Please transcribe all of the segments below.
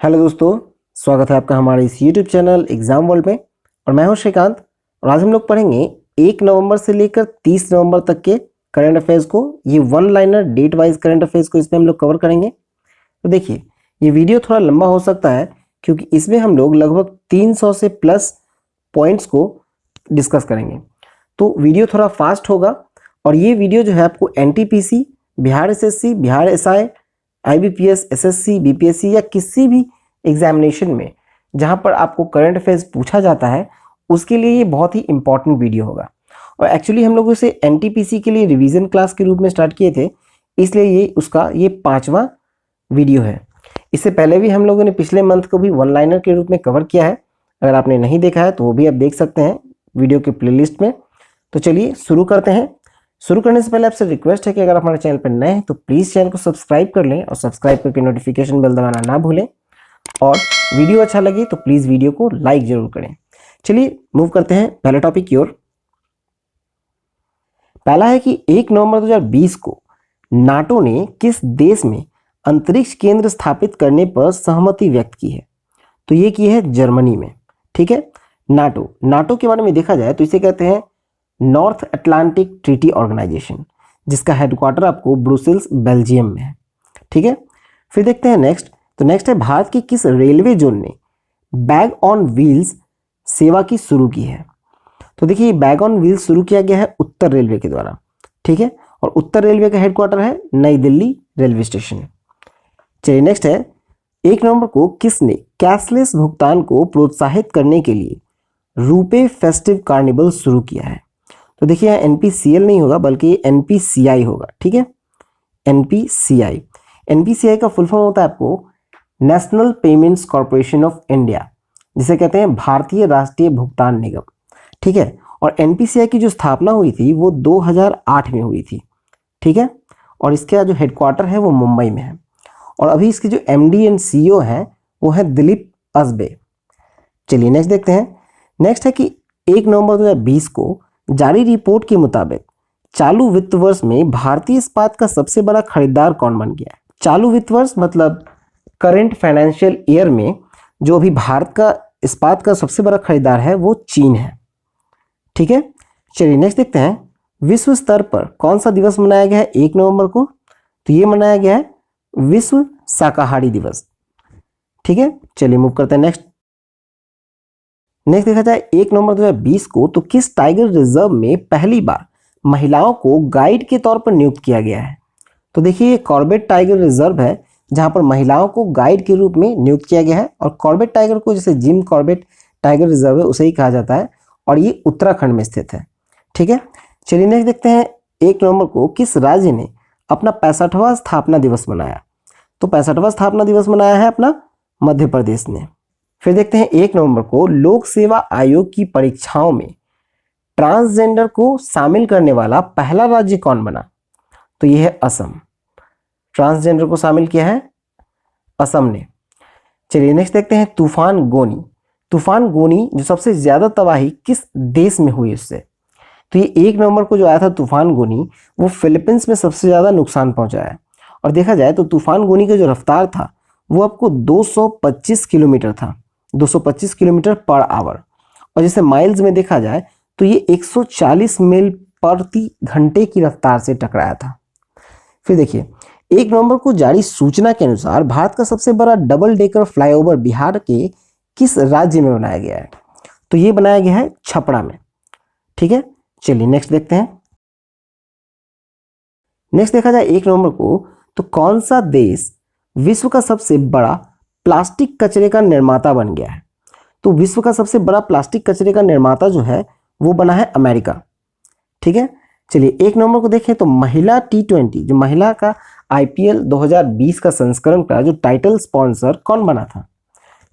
Hello दोस्तों, स्वागत है आपका हमारे इस यूट्यूब चैनल एग्जाम वर्ल्ड में। और मैं हूं श्रीकांत और आज हम लोग पढ़ेंगे 1 नवंबर से लेकर 30 नवंबर तक के करंट अफेयर्स को। ये one liner date wise current affairs को इसमें हम लोग कवर करेंगे। तो देखिए, ये वीडियो थोड़ा लंबा हो सकता है क्योंकि इसमें हम लोग लगभग 300 से प्लस पॉइंट्स को डिस्कस करेंगे। तो वीडियो थोड़ा फास्ट होगा और ये वीडियो जो है आपको NTPC, Bihar SSC, Bihar SI, IBPS, SSC, BPSC या किसी भी एग्जामिनेशन में जहां पर आपको करंट अफेयर्स पूछा जाता है उसके लिए ये बहुत ही इंपॉर्टेंट वीडियो होगा। और एक्चुअली हम लोग इसे एनटीपीसी के लिए रिवीजन क्लास के रूप में स्टार्ट किए थे, इसलिए ये 5वां वीडियो है। इससे पहले भी हम लोगों ने पिछले मंथ को भी वन लाइनर के रूप में कवर किया है। अगर आपने नहीं देखा है तो वो भी आप देख सकते हैं वीडियो के प्लेलिस्ट में। तो चलिए शुरू करते हैं। शुरू करने से पहले आपसे रिक्वेस्ट है कि अगर आप हमारे चैनल पर नए हैं तो प्लीज़ चैनल को सब्सक्राइब कर लें और सब्सक्राइब करके नोटिफिकेशन बेल दबाना ना भूलें। और वीडियो अच्छा लगे तो प्लीज़ वीडियो को लाइक जरूर करें। चलिए मूव करते हैं पहले टॉपिक की ओर। पहला है कि 1 नवंबर 2020 को नाटो ने किस देश में अंतरिक्ष केंद्र स्थापित करने पर सहमति व्यक्त की है? तो ये की है जर्मनी में। ठीक है, नाटो के बारे में देखा जाए तो इसे कहते हैं नॉर्थ अटलांटिक ट्रीटी ऑर्गेनाइजेशन, जिसका हेडक्वार्टर आपको ब्रुसेल्स बेल्जियम में है। ठीक है, फिर देखते हैं नेक्स्ट। तो नेक्स्ट है भारत की किस रेलवे जोन ने बैग ऑन व्हील्स सेवा की शुरू की है? तो देखिए, बैग ऑन व्हील्स शुरू किया गया है उत्तर रेलवे के द्वारा। ठीक है, और उत्तर रेलवे का हेडक्वार्टर है नई दिल्ली रेलवे स्टेशन। चलिए नेक्स्ट है, 1 नवंबर को किसने कैशलेस भुगतान को प्रोत्साहित करने के लिए रुपे फेस्टिव कार्निवल शुरू किया है? तो देखिए, यहाँ एनपीसीएल नहीं होगा बल्कि एनपीसीआई होगा। ठीक है, एनपीसीआई का फुल फॉर्म होता है आपको national payments corporation of India, जिसे कहते हैं भारतीय राष्ट्रीय भुगतान निगम। ठीक है, और एनपीसीआई की जो स्थापना हुई थी वो 2008 में हुई थी। ठीक है, और इसका जो हेडक्वार्टर है वो मुंबई में है। और अभी इसके जो एमडी एंड सीईओ हैं वो है दिलीप असबे। चलिए नेक्स्ट देखते हैं। नेक्स्ट है कि 1 नवंबर 2020 को जारी रिपोर्ट के मुताबिक चालू वित्त वर्ष में भारतीय इस्पात का सबसे बड़ा खरीदार कौन बन गया है? चालू वित्त वर्ष मतलब करंट फाइनेंशियल ईयर में जो अभी भारत का इस्पात का सबसे बड़ा खरीदार है वो चीन है। ठीक है, चलिए नेक्स्ट देखते हैं। विश्व स्तर पर कौन सा दिवस मनाया गया है 1 नवंबर को? तो ये मनाया गया है विश्व शाकाहारी दिवस। ठीक है, चलिए मूव करते हैं नेक्स्ट देखा जाए 1 नवंबर 2020 को तो किस टाइगर रिजर्व में पहली बार महिलाओं को गाइड के तौर पर नियुक्त किया गया है? तो देखिए, ये कॉर्बेट टाइगर रिजर्व है जहां पर महिलाओं को गाइड के रूप में नियुक्त किया गया है। और कॉर्बेट टाइगर को जैसे जिम कॉर्बेट टाइगर रिजर्व है उसे ही कहा जाता है और ये उत्तराखंड में स्थित है। ठीक है, चलिए नेक्स्ट देखते हैं। 1 नवंबर को किस राज्य ने अपना 65वां स्थापना दिवस मनाया? तो 65वां स्थापना दिवस मनाया है अपना मध्य प्रदेश ने। फिर देखते हैं 1 नवंबर को लोक सेवा आयोग की परीक्षाओं में ट्रांसजेंडर को शामिल करने वाला पहला राज्य कौन बना? तो यह है असम। ट्रांसजेंडर को शामिल किया है असम ने। चलिए नेक्स्ट देखते हैं तूफान गोनी। तूफान गोनी जो सबसे ज्यादा तबाही किस देश में हुई उससे? तो ये 1 नवंबर को जो आया था तूफान गोनी वो फिलीपींस में सबसे ज्यादा नुकसान पहुंचाया। और देखा जाए तो तूफान गोनी का जो रफ्तार था वो आपको 225 किलोमीटर था, 225 किलोमीटर पर आवर। और जैसे माइल्स में देखा जाए तो ये 140 मील प्रति घंटे की रफ्तार से टकराया था। फिर देखिए, 1 नवंबर को जारी सूचना के अनुसार भारत का सबसे बड़ा डबल डेकर फ्लाईओवर बिहार के किस राज्य में बनाया गया है? तो ये बनाया गया है छपरा में। ठीक है, चलिए नेक्स्ट देखते हैं। नेक्स्ट देखा जाए 1 नवंबर को तो कौन सा देश विश्व का सबसे बड़ा प्लास्टिक कचरे का निर्माता बन गया है? तो विश्व का सबसे बड़ा प्लास्टिक कचरे का निर्माता जो है वो बना है अमेरिका। ठीक है, चलिए 1 नवंबर को देखें तो महिला T20 जो महिला का आईपीएल 2020 का संस्करण का जो टाइटल स्पॉन्सर कौन बना था?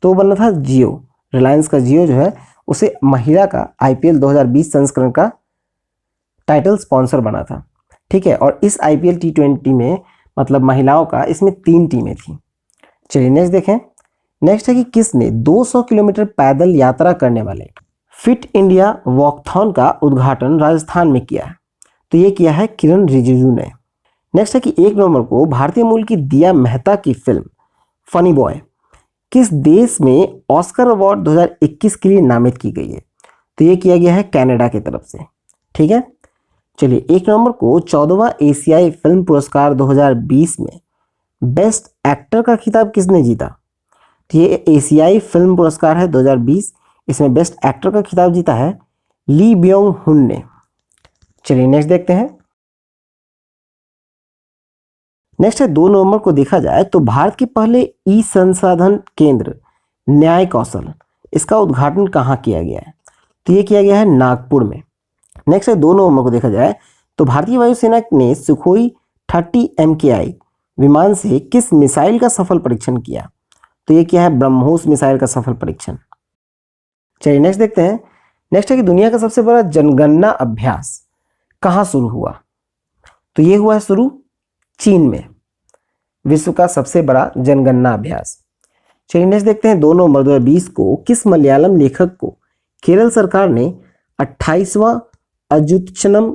तो वो बना था जियो। रिलायंस का जियो जो है उसे महिला का आईपीएल 2020 संस्करण का टाइटल स्पॉन्सर बना था। ठीक है, और इस आईपीएल T20 में मतलब महिलाओं का इसमें 3 टीमें थी। चलिए नेक्स्ट देखें। नेक्स्ट है कि किसने 200 किलोमीटर पैदल यात्रा करने वाले फिट इंडिया वॉकथॉन का उद्घाटन राजस्थान में किया है? तो ये किया है किरण रिजिजू ने। नेक्स्ट है कि 1 नवंबर को भारतीय मूल की दिया मेहता की फिल्म फनी बॉय किस देश में ऑस्कर अवार्ड 2021 के लिए नामित की गई है? तो ये किया गया है कनाडा की तरफ से। ठीक है, चलिए 1 नवंबर को 14वां एशियाई फिल्म पुरस्कार 2020 में बेस्ट एक्टर का खिताब किसने जीता? तो ये एशियाई फिल्म पुरस्कार है 2020, इसमें बेस्ट एक्टर का खिताब जीता है ली ब्योंग हुन ने। चलिए नेक्स्ट देखते हैं। नेक्स्ट है 2 नवंबर को देखा जाए तो भारत के पहले ई संसाधन केंद्र न्याय कौशल, इसका उद्घाटन कहाँ किया गया है? तो ये किया गया है नागपुर में। नेक्स्ट है 2 नवंबर को देखा जाए तो भारतीय वायुसेना ने सुखोई 30 MKI विमान से किस मिसाइल का सफल परीक्षण किया? तो ये किया है ब्रह्मोस मिसाइल का सफल परीक्षण। चलिए नेक्स्ट देखते हैं। नेक्स्ट है कि दुनिया का सबसे बड़ा जनगणना अभ्यास कहाँ शुरू हुआ? तो ये हुआ है शुरू चीन में, विश्व का सबसे बड़ा जनगणना अभ्यास। चलिए नेक्स्ट देखते हैं 2 नवंबर 2020 को किस मलयालम लेखक को केरल सरकार ने 28वां अजुतचनम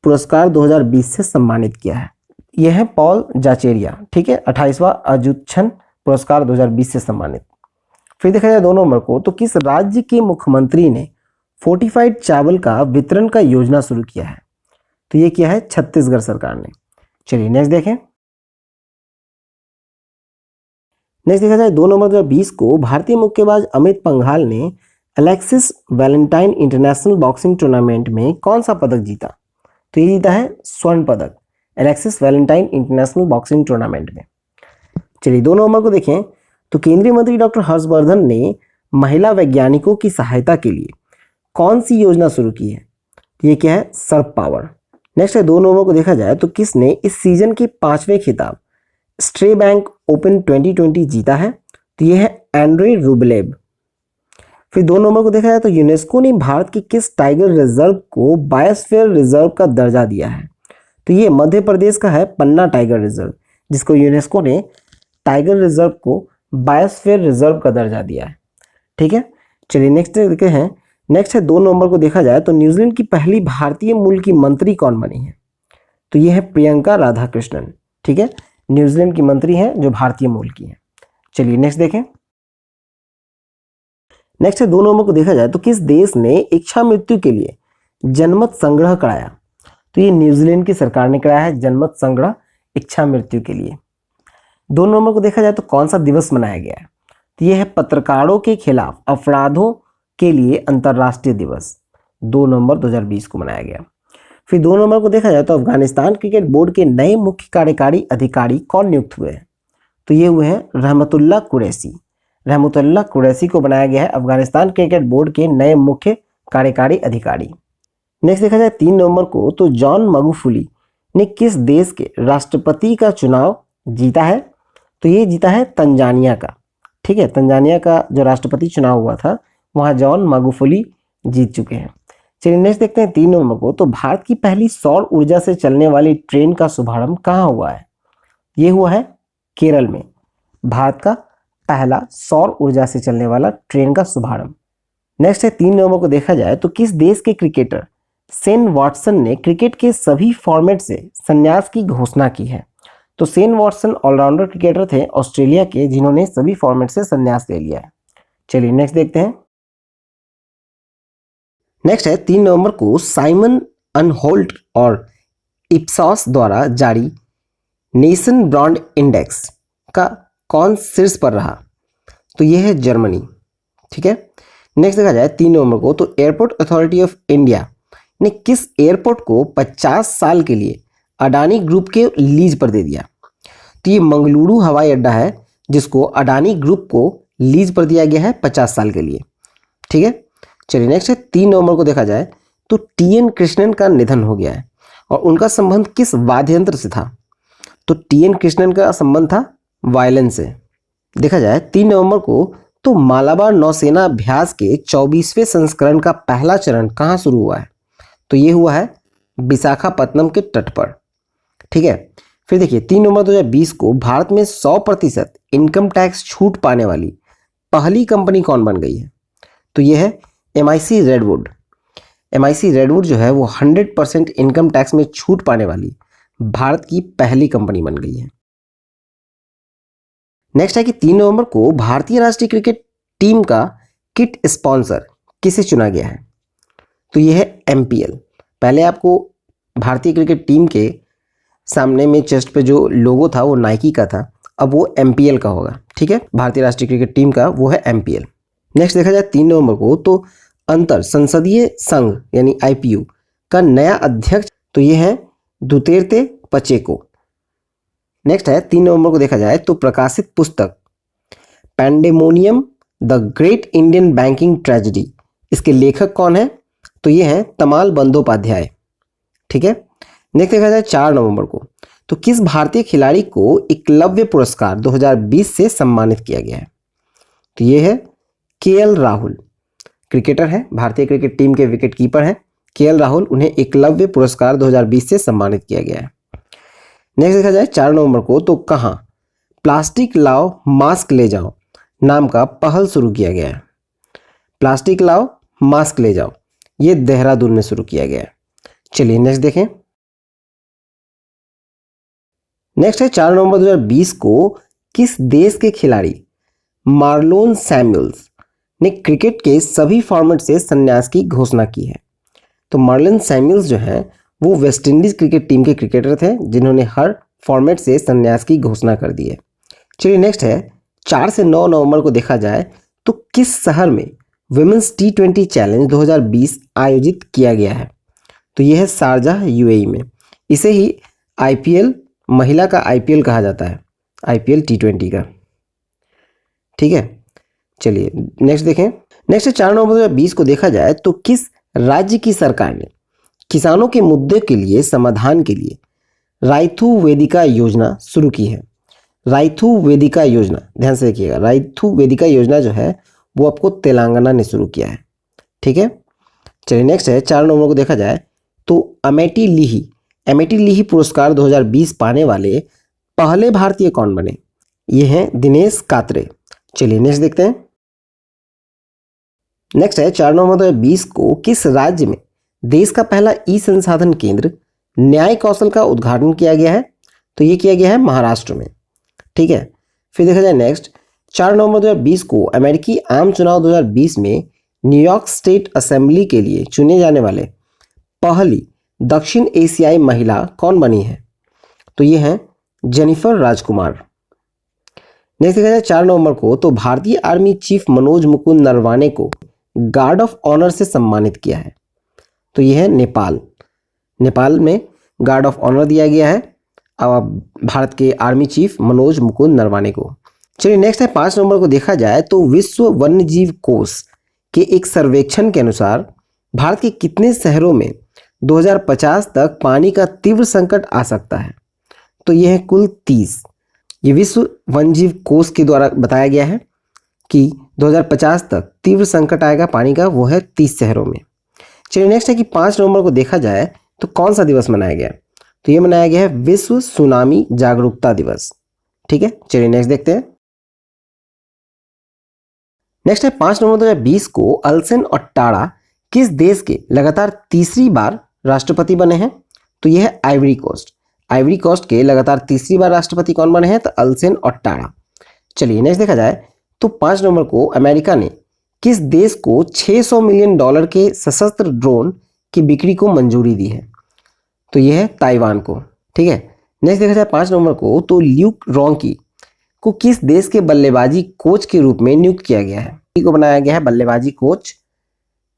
पुरस्कार 2020 से सम्मानित किया है? यह है पॉल जाचेरिया। ठीक है, 28वां अजुतचन पुरस्कार 2020 से सम्मानित। फिर देखा जाए 2 नवंबर को तो किस राज्य के मुख्यमंत्री ने फोर्टिफाइड चावल का वितरण का योजना शुरू किया है? तो ये किया है छत्तीसगढ़ सरकार ने। चलिए नेक्स्ट देखें। नेक्स्ट देखा जाए 2 नवंबर 2020 को भारतीय मुक्केबाज अमित पंघाल ने Alexis Valentine international boxing tournament में कौन सा पदक जीता? तो ये जीता है स्वर्ण पदक Alexis Valentine international boxing tournament में। चलिए 2 नवंबर को देखें तो केंद्रीय मंत्री डॉक्टर हर्षवर्धन ने महिला वैज्ञानिकों की सहायता के लिए कौन सी योजना शुरू की है? ये क्या है? सर्प पावर। नेक्स्ट है 2 नवंबर को देखा जाए तो किसने इस सीजन के 5वें खिताब स्ट्रे बैंक ओपन 2020 जीता है? तो ये है एंड्रे रूबलेव। फिर 2 नवंबर को देखा जाए तो यूनेस्को ने भारत के किस टाइगर रिजर्व को बायोस्फीयर रिजर्व का दर्जा दिया है? तो ये मध्य प्रदेश का है पन्ना टाइगर रिजर्व, जिसको यूनेस्को ने टाइगर रिजर्व को बायोस्फीयर रिजर्व का दर्जा दिया है। ठीक है, चलिए नेक्स्ट देखते हैं। नेक्स्ट है 2 नवंबर को देखा जाए तो न्यूजीलैंड की पहली भारतीय मूल की मंत्री कौन बनी है? तो ये है प्रियंका राधाकृष्णन। ठीक है, न्यूजीलैंड की मंत्री हैं जो भारतीय मूल की हैं। चलिए नेक्स्ट देखें। नेक्स्ट है 2 नवंबर को देखा जाए तो किस देश ने इच्छा मृत्यु के लिए जनमत संग्रह कराया? तो ये न्यूजीलैंड की सरकार ने कराया है जनमत संग्रह इच्छा मृत्यु के लिए। 2 नवंबर को देखा जाए तो कौन सा दिवस मनाया गया है? तो ये है पत्रकारों के खिलाफ अपराधों के लिए अंतर्राष्ट्रीय दिवस, 2 नवंबर 2020 को मनाया गया। फिर 2 नवंबर को देखा जाए तो अफगानिस्तान क्रिकेट बोर्ड के नए मुख्य कार्यकारी अधिकारी कौन नियुक्त हुए हैं? तो ये हुए हैं रहमतुल्लाह कुरैशी। रहमतुल्लाह कुरैशी को बनाया गया है अफगानिस्तान क्रिकेट बोर्ड के नए मुख्य कार्यकारी अधिकारी। नेक्स्ट देखा जाए 3 नवंबर को तो जॉन मगुफुली ने किस देश के राष्ट्रपति का चुनाव जीता है? तो ये जीता है तंजानिया का। ठीक है, तंजानिया का जो राष्ट्रपति चुनाव हुआ था वहाँ जॉन मगुफुली जीत चुके हैं। चलिए नेक्स्ट देखते हैं 3 नवंबर को तो भारत की पहली सौर ऊर्जा से चलने वाली ट्रेन का शुभारंभ कहाँ हुआ है? ये हुआ है केरल में, भारत का पहला सौर ऊर्जा से चलने वाला ट्रेन का शुभारंभ। नेक्स्ट है 3 नवंबर को देखा जाए तो किस देश के क्रिकेटर शेन वॉटसन ने क्रिकेट के सभी फॉर्मेट से संन्यास की घोषणा की है? तो शेन वॉटसन ऑलराउंडर क्रिकेटर थे ऑस्ट्रेलिया के जिन्होंने सभी फॉर्मेट से संन्यास ले लिया है। चलिए नेक्स्ट देखते हैं। नेक्स्ट है 3 नवंबर को साइमन अनहोल्ट और इप्सॉस द्वारा जारी नेशन ब्रांड इंडेक्स का कौन शीर्ष पर रहा? तो यह है जर्मनी। ठीक है, नेक्स्ट देखा जाए 3 नवंबर को तो एयरपोर्ट अथॉरिटी ऑफ इंडिया ने किस एयरपोर्ट को 50 साल के लिए अडानी ग्रुप के लीज पर दे दिया? तो ये मंगलुरु हवाई अड्डा है जिसको अडानी ग्रुप को लीज पर दिया गया है 50 साल के लिए। ठीक है, चलिए नेक्स्ट है 3 नवंबर को देखा जाए तो टी.एन. कृष्णन का निधन हो गया है और उनका संबंध किस वाद्य यंत्र से था? तो टी.एन. कृष्णन का संबंध था वायलिन से। देखा जाए 3 नवंबर को तो मालाबार नौसेना अभ्यास के 24वें संस्करण का पहला चरण कहाँ शुरू हुआ है? तो ये हुआ है विशाखापत्तनम के तट पर। ठीक है, फिर देखिए 3 नवंबर 2020 को भारत में 100% इनकम टैक्स छूट पाने वाली पहली कंपनी कौन बन गई है? तो ये है MIC रेडवुड। MIC रेडवुड जो है वो 100% इनकम टैक्स में छूट पाने वाली भारत की पहली कंपनी बन गई है। नेक्स्ट है कि 3 नवंबर को भारतीय राष्ट्रीय क्रिकेट टीम का किट स्पॉन्सर किसे चुना गया है? तो ये है एमपीएल। पहले आपको भारतीय क्रिकेट टीम के सामने में चेस्ट पे जो लोगो था वो नाइकी का था, अब वो एमपीएल का होगा। ठीक है, भारतीय राष्ट्रीय क्रिकेट टीम का वो है एमपीएल। नेक्स्ट देखा जाए 3 नवंबर को तो अंतर संसदीय संघ यानी आईपीयू का नया अध्यक्ष तो ये है दुतेर्ते पचेको। नेक्स्ट है 3 नवंबर को देखा जाए तो प्रकाशित पुस्तक pandemonium the great Indian banking tragedy, इसके लेखक कौन है? तो ये हैं तमाल बंदोपाध्याय। ठीक है, नेक्स्ट देखा जाए 4 नवंबर को तो किस भारतीय खिलाड़ी को एकलव्य पुरस्कार 2020 से सम्मानित किया गया है? तो ये है केएल राहुल, क्रिकेटर है, भारतीय क्रिकेट टीम के विकेट कीपर हैं केएल राहुल, उन्हें एकलव्य पुरस्कार 2020 से सम्मानित किया गया है। नेक्स्ट देखा जाए 4 नवंबर को तो कहाँ प्लास्टिक लाओ मास्क ले जाओ नाम का पहल शुरू किया गया है? प्लास्टिक लाओ मास्क ले जाओ, ये देहरादून में शुरू किया गया है। चलिए नेक्स्ट देखें। नेक्स्ट है 4 नवंबर 2020 को किस देश के खिलाड़ी मार्लोन सैमुअल्स ने क्रिकेट के सभी फॉर्मेट से संन्यास की घोषणा की है? तो मार्लोन सैमुअल्स जो है वो वेस्ट इंडीज क्रिकेट टीम के क्रिकेटर थे जिन्होंने हर फॉर्मेट से संन्यास की घोषणा कर दी है। चलिए नेक्स्ट है 4 से 9 नवंबर को देखा जाए तो किस शहर में विमेंस T20 चैलेंज 2020 आयोजित किया गया है? तो यह है शारजाह यूएई में। इसे ही आईपीएल महिला का आईपीएल कहा जाता है, आईपीएल T20 का। ठीक है, चलिए नेक्स्ट देखें। नेक्स्ट 4 नवंबर 2020 को देखा जाए तो किस राज्य की सरकार ने किसानों के मुद्दे के लिए समाधान के लिए राइथु वेदिका योजना शुरू की है? राइथु वेदिका योजना, ध्यान से देखिएगा, राइथु वेदिका योजना जो है वो आपको तेलंगाना ने शुरू किया है। ठीक है, चलिए नेक्स्ट है 4 नवंबर को देखा जाए तो अमेठी लीही पुरस्कार 2020 पाने वाले पहले भारतीय कौन बने? ये हैं दिनेश कात्रे। चलिए नेक्स्ट देखते हैं। नेक्स्ट है 4 नवंबर 2020 को किस राज्य में देश का पहला ई संसाधन केंद्र न्याय कौशल का उद्घाटन किया गया है? तो ये किया गया है महाराष्ट्र में। ठीक है, फिर देखा जाए नेक्स्ट 4 नवंबर 2020 को अमेरिकी आम चुनाव 2020 में न्यूयॉर्क स्टेट असेंबली के लिए चुने जाने वाले पहली दक्षिण एशियाई महिला कौन बनी है? तो ये हैं जेनिफर राजकुमार। नेक्स्ट देखा जाए 4 नवंबर को तो भारतीय आर्मी चीफ मनोज मुकुंद नरवाने को गार्ड ऑफ ऑनर से सम्मानित किया है? तो ये है नेपाल में गार्ड ऑफ ऑनर दिया गया है भारत के आर्मी चीफ मनोज मुकुंद नरवाने को। चलिए नेक्स्ट है 5 नवंबर को देखा जाए तो विश्व वन्यजीव कोष के एक सर्वेक्षण के अनुसार भारत के कितने शहरों में 2050 तक पानी का तीव्र संकट आ सकता है? तो यह है कुल 30। ये विश्व वन्यजीव कोष के द्वारा बताया गया है कि 2050 तक तीव्र संकट आएगा पानी का, वो है 30 शहरों में। चलिए नेक्स्ट है कि 5 नवंबर को देखा जाए तो कौन सा दिवस मनाया गया? तो ये मनाया गया है विश्व सुनामी जागरूकता दिवस। ठीक है, चलिए नेक्स्ट देखते हैं। नेक्स्ट है 5 नवंबर 2020 को अल्सेन ओट्टाडा किस देश के लगातार तीसरी बार राष्ट्रपति बने हैं? तो यह है आइवरी कोस्ट के लगातार तीसरी बार राष्ट्रपति कौन बने हैं? तो अल्सेन ओट्टाडा। चलिए नेक्स्ट देखा जाए तो 5 नवंबर को अमेरिका ने किस देश को $600 मिलियन के सशस्त्र ड्रोन की बिक्री को मंजूरी दी है? तो यह है ताइवान को। ठीक है, नेक्स्ट देखा जाए 5 नवंबर को तो ल्यूक रॉन्की को किस देश के बल्लेबाजी कोच के रूप में नियुक्त किया गया है? को बनाया गया है बल्लेबाजी कोच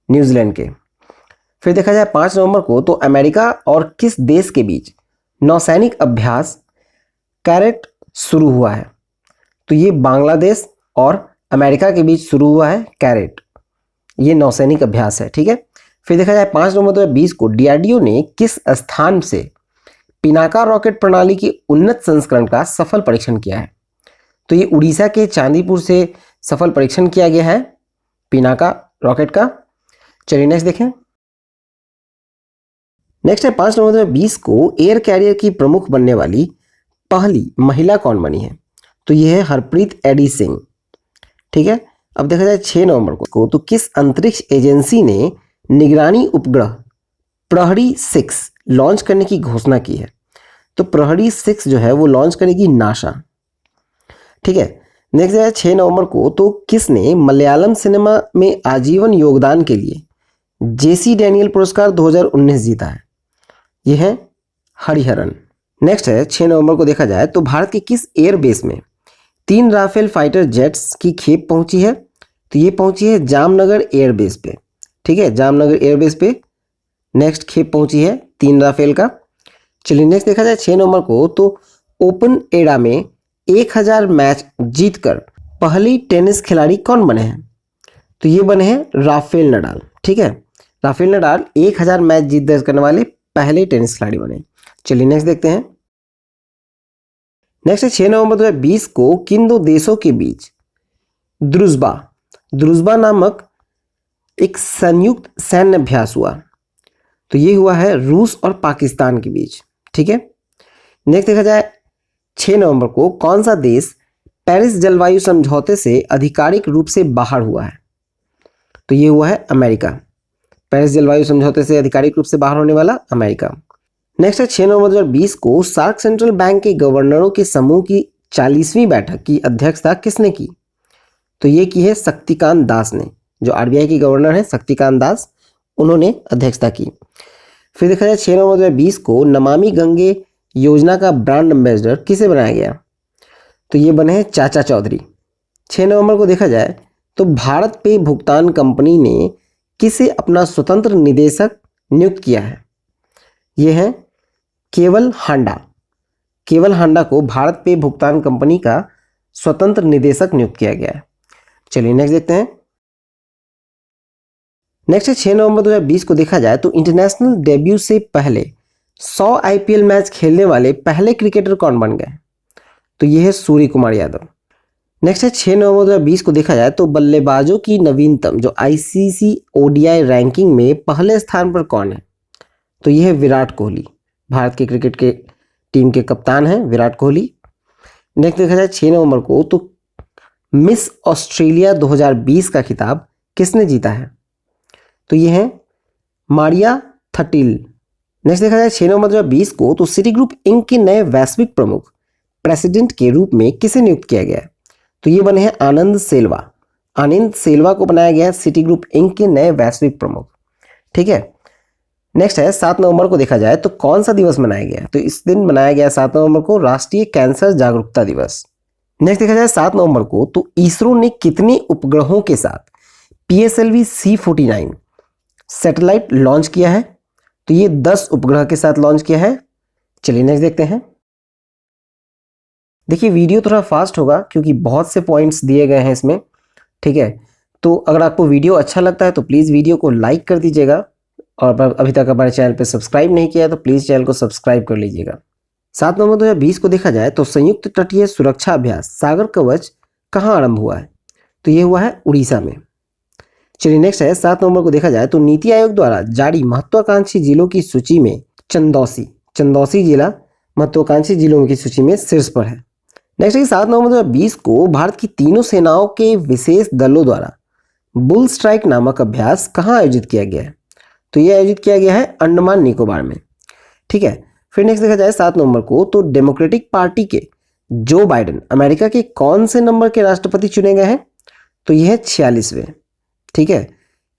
न्यूजीलैंड के। फिर देखा जाए 5 नवंबर को तो अमेरिका और किस देश के बीच नौसैनिक अभ्यास कैरेट शुरू हुआ है? तो ये बांग्लादेश और अमेरिका के बीच शुरू हुआ है कैरेट, ये नौसैनिक अभ्यास है। ठीक है, फिर देखा जाए 5 नवंबर 2020 को डीआरडीओ ने किस स्थान से पिनाका रॉकेट प्रणाली की उन्नत संस्करण का सफल परीक्षण किया है? तो ये उड़ीसा के चांदीपुर से सफल परीक्षण किया गया है पिनाका रॉकेट का। चलिए नेक्स्ट देखें। नेक्स्ट है 5 नवंबर 2020 को एयर कैरियर की प्रमुख बनने वाली पहली महिला कौन बनी है? तो यह है हरप्रीत एडी सिंह। ठीक है, अब देखा जाए 6 नवंबर को तो किस अंतरिक्ष एजेंसी ने निगरानी उपग्रह प्रहरी 6 लॉन्च करने की घोषणा की है? तो प्रहरी 6 जो है वो लॉन्च करेगी नासा। ठीक है, नेक्स्ट है 6 नवंबर को, तो किसने मलयालम सिनेमा में आजीवन योगदान के लिए जेसी डैनियल पुरस्कार 2019 जीता है? यह है हरिहरन। नेक्स्ट है 6 नवंबर को देखा जाए तो भारत के किस एयरबेस में 3 राफेल फाइटर जेट्स की खेप पहुंची है? तो ये पहुंची है जामनगर एयरबेस पे। ठीक है, जामनगर एयरबेस पे नेक्स्ट खेप पहुंची है 3 राफेल का। चलिए नेक्स्ट देखा जाए 6 नवंबर को, तो ओपन एरा में 1000 मैच जीतकर पहली टेनिस खिलाड़ी कौन बने हैं? तो ये बने हैं राफेल नडाल। ठीक है, राफेल नडाल 1000 मैच जीत दर्ज करने वाले पहले टेनिस खिलाड़ी बने। चलिए नेक्स्ट देखते हैं। नेक्स्ट है 6 नवंबर 2020 को किन दो देशों के बीच द्रुजबा नामक एक संयुक्त सैन्य अभ्यास हुआ? तो ये हुआ है रूस और पाकिस्तान के बीच। ठीक है, नेक्स्ट देखा जाए 6 नवंबर को कौन सा देश पेरिस जलवायु समझौते से आधिकारिक रूप से बाहर हुआ है? तो ये हुआ है अमेरिका। पेरिस जलवायु समझौते से आधिकारिक रूप से बाहर होने वाला अमेरिका। नेक्स्ट है 6 नवंबर 2020 को सार्क सेंट्रल बैंक के गवर्नरों के समूह की 40वीं बैठक की अध्यक्षता किसने की? तो ये की है शक्तिकांत दास ने। जो आरबीआई के गवर्नर हैं शक्तिकांत दास, उन्होंने अध्यक्षता की। फिर देखा जाए 6 नवंबर 2020 को नमामि गंगे योजना का ब्रांड एम्बेसडर किसे बनाया गया? तो ये बने हैं चाचा चौधरी। 6 नवंबर को देखा जाए तो भारत पे भुगतान कंपनी ने किसे अपना स्वतंत्र निदेशक नियुक्त किया है? ये है केवल हांडा। केवल हांडा को भारत पे भुगतान कंपनी का स्वतंत्र निदेशक नियुक्त किया गया है। चलिए नेक्स्ट देखते हैं। नेक्स्ट है 6 नवंबर 2020 को देखा जाए तो इंटरनेशनल डेब्यू से पहले 100 आईपीएल मैच खेलने वाले पहले क्रिकेटर कौन बन गए? तो ये है सूर्य कुमार यादव। नेक्स्ट है 6 नवंबर 2020 को देखा जाए तो बल्लेबाजों की नवीनतम जो आईसीसी ओडीआई रैंकिंग में पहले स्थान पर कौन है? तो ये है विराट कोहली। भारत के क्रिकेट के टीम के कप्तान हैं विराट कोहली। नेक्स्ट देखा जाए 6 नवंबर को तो मिस ऑस्ट्रेलिया 2020 का खिताब किसने जीता है? तो ये है मारिया थटिल। नेक्स्ट देखा जाए 6 नवंबर 2020 को तो सिटी ग्रुप इंक के नए वैश्विक प्रमुख प्रेसिडेंट के रूप में किसे नियुक्त किया गया है? तो ये बने हैं आनंद सेल्वा। आनंद सेल्वा को बनाया गया है सिटी ग्रुप इंक के नए वैश्विक प्रमुख। ठीक है, नेक्स्ट है 7 नवंबर को देखा जाए तो कौन सा दिवस मनाया गया? तो इस दिन मनाया गया 7 नवंबर को राष्ट्रीय कैंसर जागरूकता दिवस। नेक्स्ट देखा जाए 7 नवंबर को तो इसरो ने कितने उपग्रहों के साथ PSLV C49 सैटेलाइट लॉन्च किया है? तो ये 10 उपग्रह के साथ लॉन्च किया है। चलिए नेक्स्ट देखते हैं। देखिए वीडियो थोड़ा फास्ट होगा क्योंकि बहुत से पॉइंट्स दिए गए हैं इसमें। ठीक है, तो अगर आपको वीडियो अच्छा लगता है तो प्लीज़ वीडियो को लाइक कर दीजिएगा और अभी तक हमारे चैनल पे सब्सक्राइब नहीं किया है तो प्लीज़ चैनल को सब्सक्राइब कर लीजिएगा। 7 नवंबर 2020 को देखा जाए तो संयुक्त तटीय सुरक्षा अभ्यास सागर कवच कहाँ आरंभ हुआ है? तो ये हुआ है उड़ीसा में। चलिए नेक्स्ट है 7 नवंबर को देखा जाए तो नीति आयोग द्वारा जारी महत्वाकांक्षी जिलों की सूची में चंदौसी जिला महत्वाकांक्षी जिलों की सूची में शीर्ष पर है। नेक्स्ट है 7 नवंबर 2020 को भारत की तीनों सेनाओं के विशेष दलों द्वारा बुल स्ट्राइक नामक अभ्यास कहाँ आयोजित किया गया है? तो यह आयोजित किया गया है अंडमान निकोबार में। ठीक है, फिर नेक्स्ट देखा जाए 7 नवंबर को तो डेमोक्रेटिक पार्टी के जो बाइडेन अमेरिका के कौन से नंबर के राष्ट्रपति चुने गए हैं? तो यह है 46वें। ठीक है,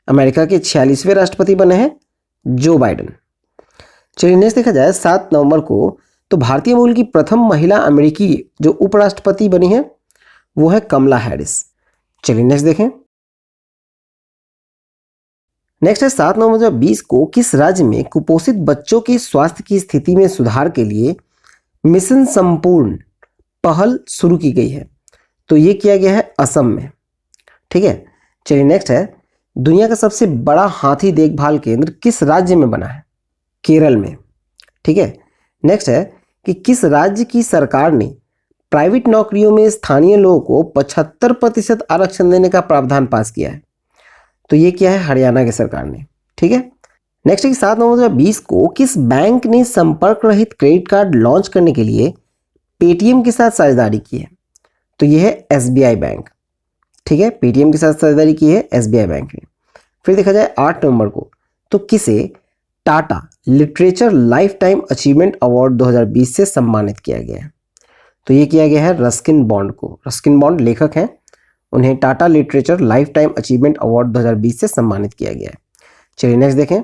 अमेरिका के 46वें राष्ट्रपति बने हैं जो बाइडेन। चलिए नेक्स्ट देखा जाए 7 नवंबर को तो भारतीय मूल की प्रथम महिला अमेरिकी जो उपराष्ट्रपति बनी है वो है कमला हैरिस। चलिए नेक्स्ट देखें। नेक्स्ट है 7 नवंबर 2020 को किस राज्य में कुपोषित बच्चों के स्वास्थ्य की स्थिति में सुधार के लिए मिशन संपूर्ण पहल शुरू की गई है? तो ये किया गया है असम में। ठीक है, चलिए नेक्स्ट है दुनिया का सबसे बड़ा हाथी देखभाल केंद्र किस राज्य में बना है? केरल में। ठीक है, नेक्स्ट है कि किस राज्य की सरकार ने प्राइवेट नौकरियों में स्थानीय लोगों को 75% आरक्षण देने का प्रावधान पास किया है? तो ये किया है हरियाणा की सरकार ने। ठीक है, नेक्स्ट है कि 7 नवंबर 2020 को किस बैंक ने संपर्क रहित क्रेडिट कार्ड लॉन्च करने के लिए पेटीएम के साथ साझेदारी की है? तो ये है SBI बैंक। ठीक है, पेटीएम के साथ साझेदारी की है SBI बैंक ने। फिर देखा जाए 8 नवंबर को तो किसे Tata literature life time achievement award 2020 से सम्मानित किया गया है? तो ये किया गया है रस्किन बॉन्ड को। रस्किन बॉन्ड लेखक हैं, उन्हें Tata literature life time achievement award 2020 से सम्मानित किया गया है। चलिए नेक्स्ट देखें।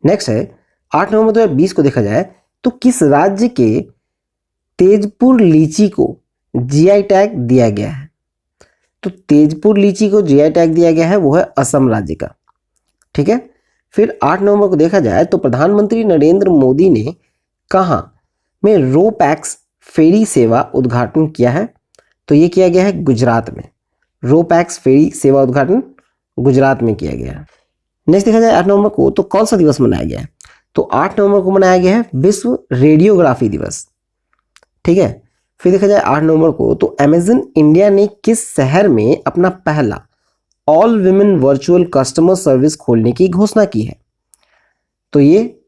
नेक्स्ट है 8 नवंबर 2020 को देखा जाए तो किस राज्य के तेजपुर लीची को जीआई टैग दिया गया है? तो तेजपुर लीची को जीआई टैग दिया गया है, वो है असम राज्य का। ठीक है। फिर 8 नवंबर को देखा जाए तो प्रधानमंत्री नरेंद्र मोदी ने कहाँ में रो पैक्स फेरी सेवा उद्घाटन किया है? तो ये किया गया है गुजरात में। रो पैक्स फेरी सेवा उद्घाटन गुजरात में किया गया है। नेक्स्ट देखा जाए 8 नवंबर को तो कौन सा दिवस मनाया गया है? तो 8 नवंबर को मनाया गया है विश्व रेडियोग्राफी दिवस। ठीक है। फिर देखा जाए 8 नवंबर को तो अमेजन इंडिया ने किस शहर में अपना पहला all women virtual customer service खोलने की घोषणा की है? तो ये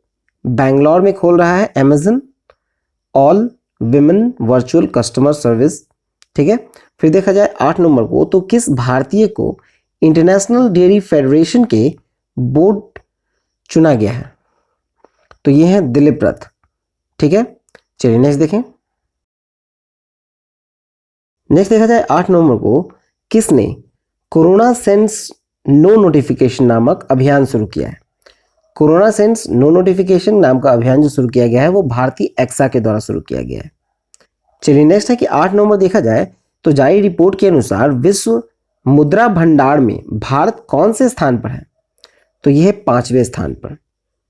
बैंगलोर में खोल रहा है Amazon all women virtual customer service. ठीक है। फिर देखा जाए 8 नवंबर को तो किस भारतीय को इंटरनेशनल डेयरी फेडरेशन के बोर्ड चुना गया है? तो ये है दिलीप रथ। ठीक है। चलिए नेक्स्ट देखें। नेक्स्ट देखा जाए 8 नवंबर को किसने कोरोना सेंस नो नोटिफिकेशन नामक अभियान शुरू किया है? कोरोना सेंस नो नोटिफिकेशन नाम का अभियान जो शुरू किया गया है वो भारतीय एक्सा के द्वारा शुरू किया गया है। चलिए नेक्स्ट है कि 8 नवंबर देखा जाए तो जारी रिपोर्ट के अनुसार विश्व मुद्रा भंडार में भारत कौन से स्थान पर है? तो यह है 5वें स्थान पर।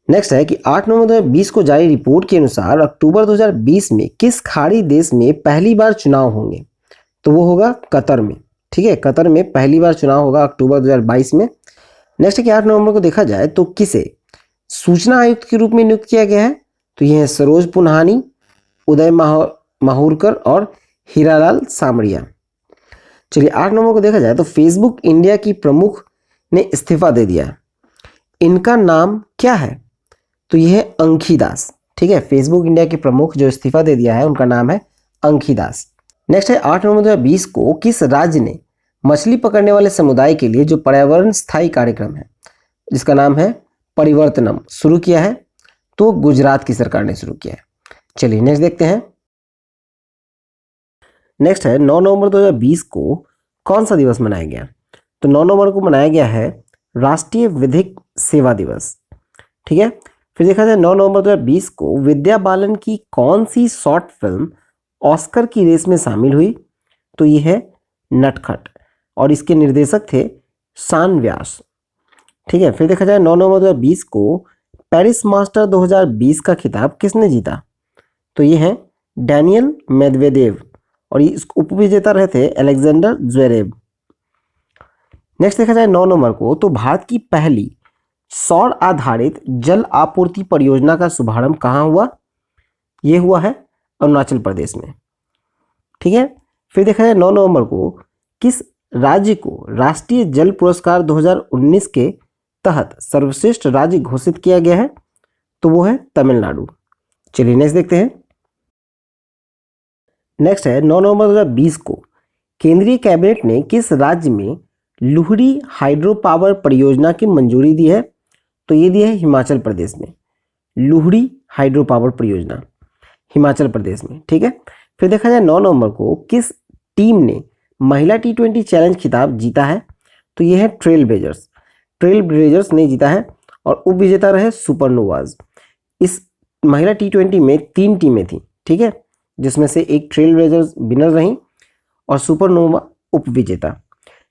नेक्स्ट है कि 8 नवंबर 2020 को जारी रिपोर्ट के अनुसार अक्टूबर 2020 में किस खाड़ी देश में पहली बार चुनाव होंगे? तो वो होगा कतर में। ठीक है। कतर में पहली बार चुनाव होगा अक्टूबर 2022 में। नेक्स्ट है कि 8 नवंबर को देखा जाए तो किसे सूचना आयुक्त के रूप में नियुक्त किया गया है? तो ये है सरोज पुन्हानी, उदय माहुरकर और हीरालाल सामरिया। चलिए 8 नवंबर को देखा जाए तो फेसबुक इंडिया की प्रमुख ने इस्तीफा दे दिया। इनका नाम क्या है? तो यह है अंखी दास। ठीक है। फेसबुक इंडिया के प्रमुख जो इस्तीफा दे दिया है उनका नाम है अंखी दास। नेक्स्ट है 8 नवंबर 2020 को किस राज्य ने मछली पकड़ने वाले समुदाय के लिए जो पर्यावरण स्थायी कार्यक्रम है जिसका नाम है परिवर्तनम शुरू किया है? तो गुजरात की सरकार ने शुरू किया है। चलिए नेक्स्ट देखते हैं। नेक्स्ट है 9 नवंबर 2020 को कौन सा दिवस मनाया गया? तो 9 नवंबर को मनाया गया है राष्ट्रीय विधिक सेवा दिवस। ठीक है। फिर देखा जाए 9 नवंबर 2020 को विद्या बालन की कौन सी शॉर्ट फिल्म ऑस्कर की रेस में शामिल हुई? तो ये है नटखट और इसके निर्देशक थे शान व्यास। ठीक है। फिर देखा जाए 9 नवंबर 2020 को पेरिस मास्टर 2020 का खिताब किसने जीता? तो ये है डैनियल मेदवेदेव और ये इसको उपविजेता रहे थे अलेक्जेंडर ज्वेरेव। नेक्स्ट देखा जाए 9 नवंबर को तो भारत की पहली सौर आधारित जल आपूर्ति परियोजना का शुभारंभ कहाँ हुआ? ये हुआ है अरुणाचल प्रदेश में। ठीक है। फिर देखा जाए 9 नवंबर को किस राज्य को राष्ट्रीय जल पुरस्कार 2019 के तहत सर्वश्रेष्ठ राज्य घोषित किया गया है? तो वो है तमिलनाडु। चलिए नेक्स्ट देखते हैं। नेक्स्ट है 9 नवंबर 2020 को केंद्रीय कैबिनेट ने किस राज्य में लुहरी हाइड्रो पावर परियोजना की मंजूरी दी है? तो ये दी है हिमाचल प्रदेश में। लुहरी हाइड्रो पावर परियोजना हिमाचल प्रदेश में। ठीक है। फिर देखा जाए 9 नवंबर को किस टीम ने महिला T20 चैलेंज खिताब जीता है? तो ये है ट्रेल ब्लेजर्स। ट्रेल ब्लेजर्स ने जीता है और उप विजेता रहे सुपरनोवाज। इस महिला T20 में 3 टीमें थी। ठीक है। जिसमें से एक ट्रेल ब्लेजर्स विनर रही और सुपरनोवा उप विजेता।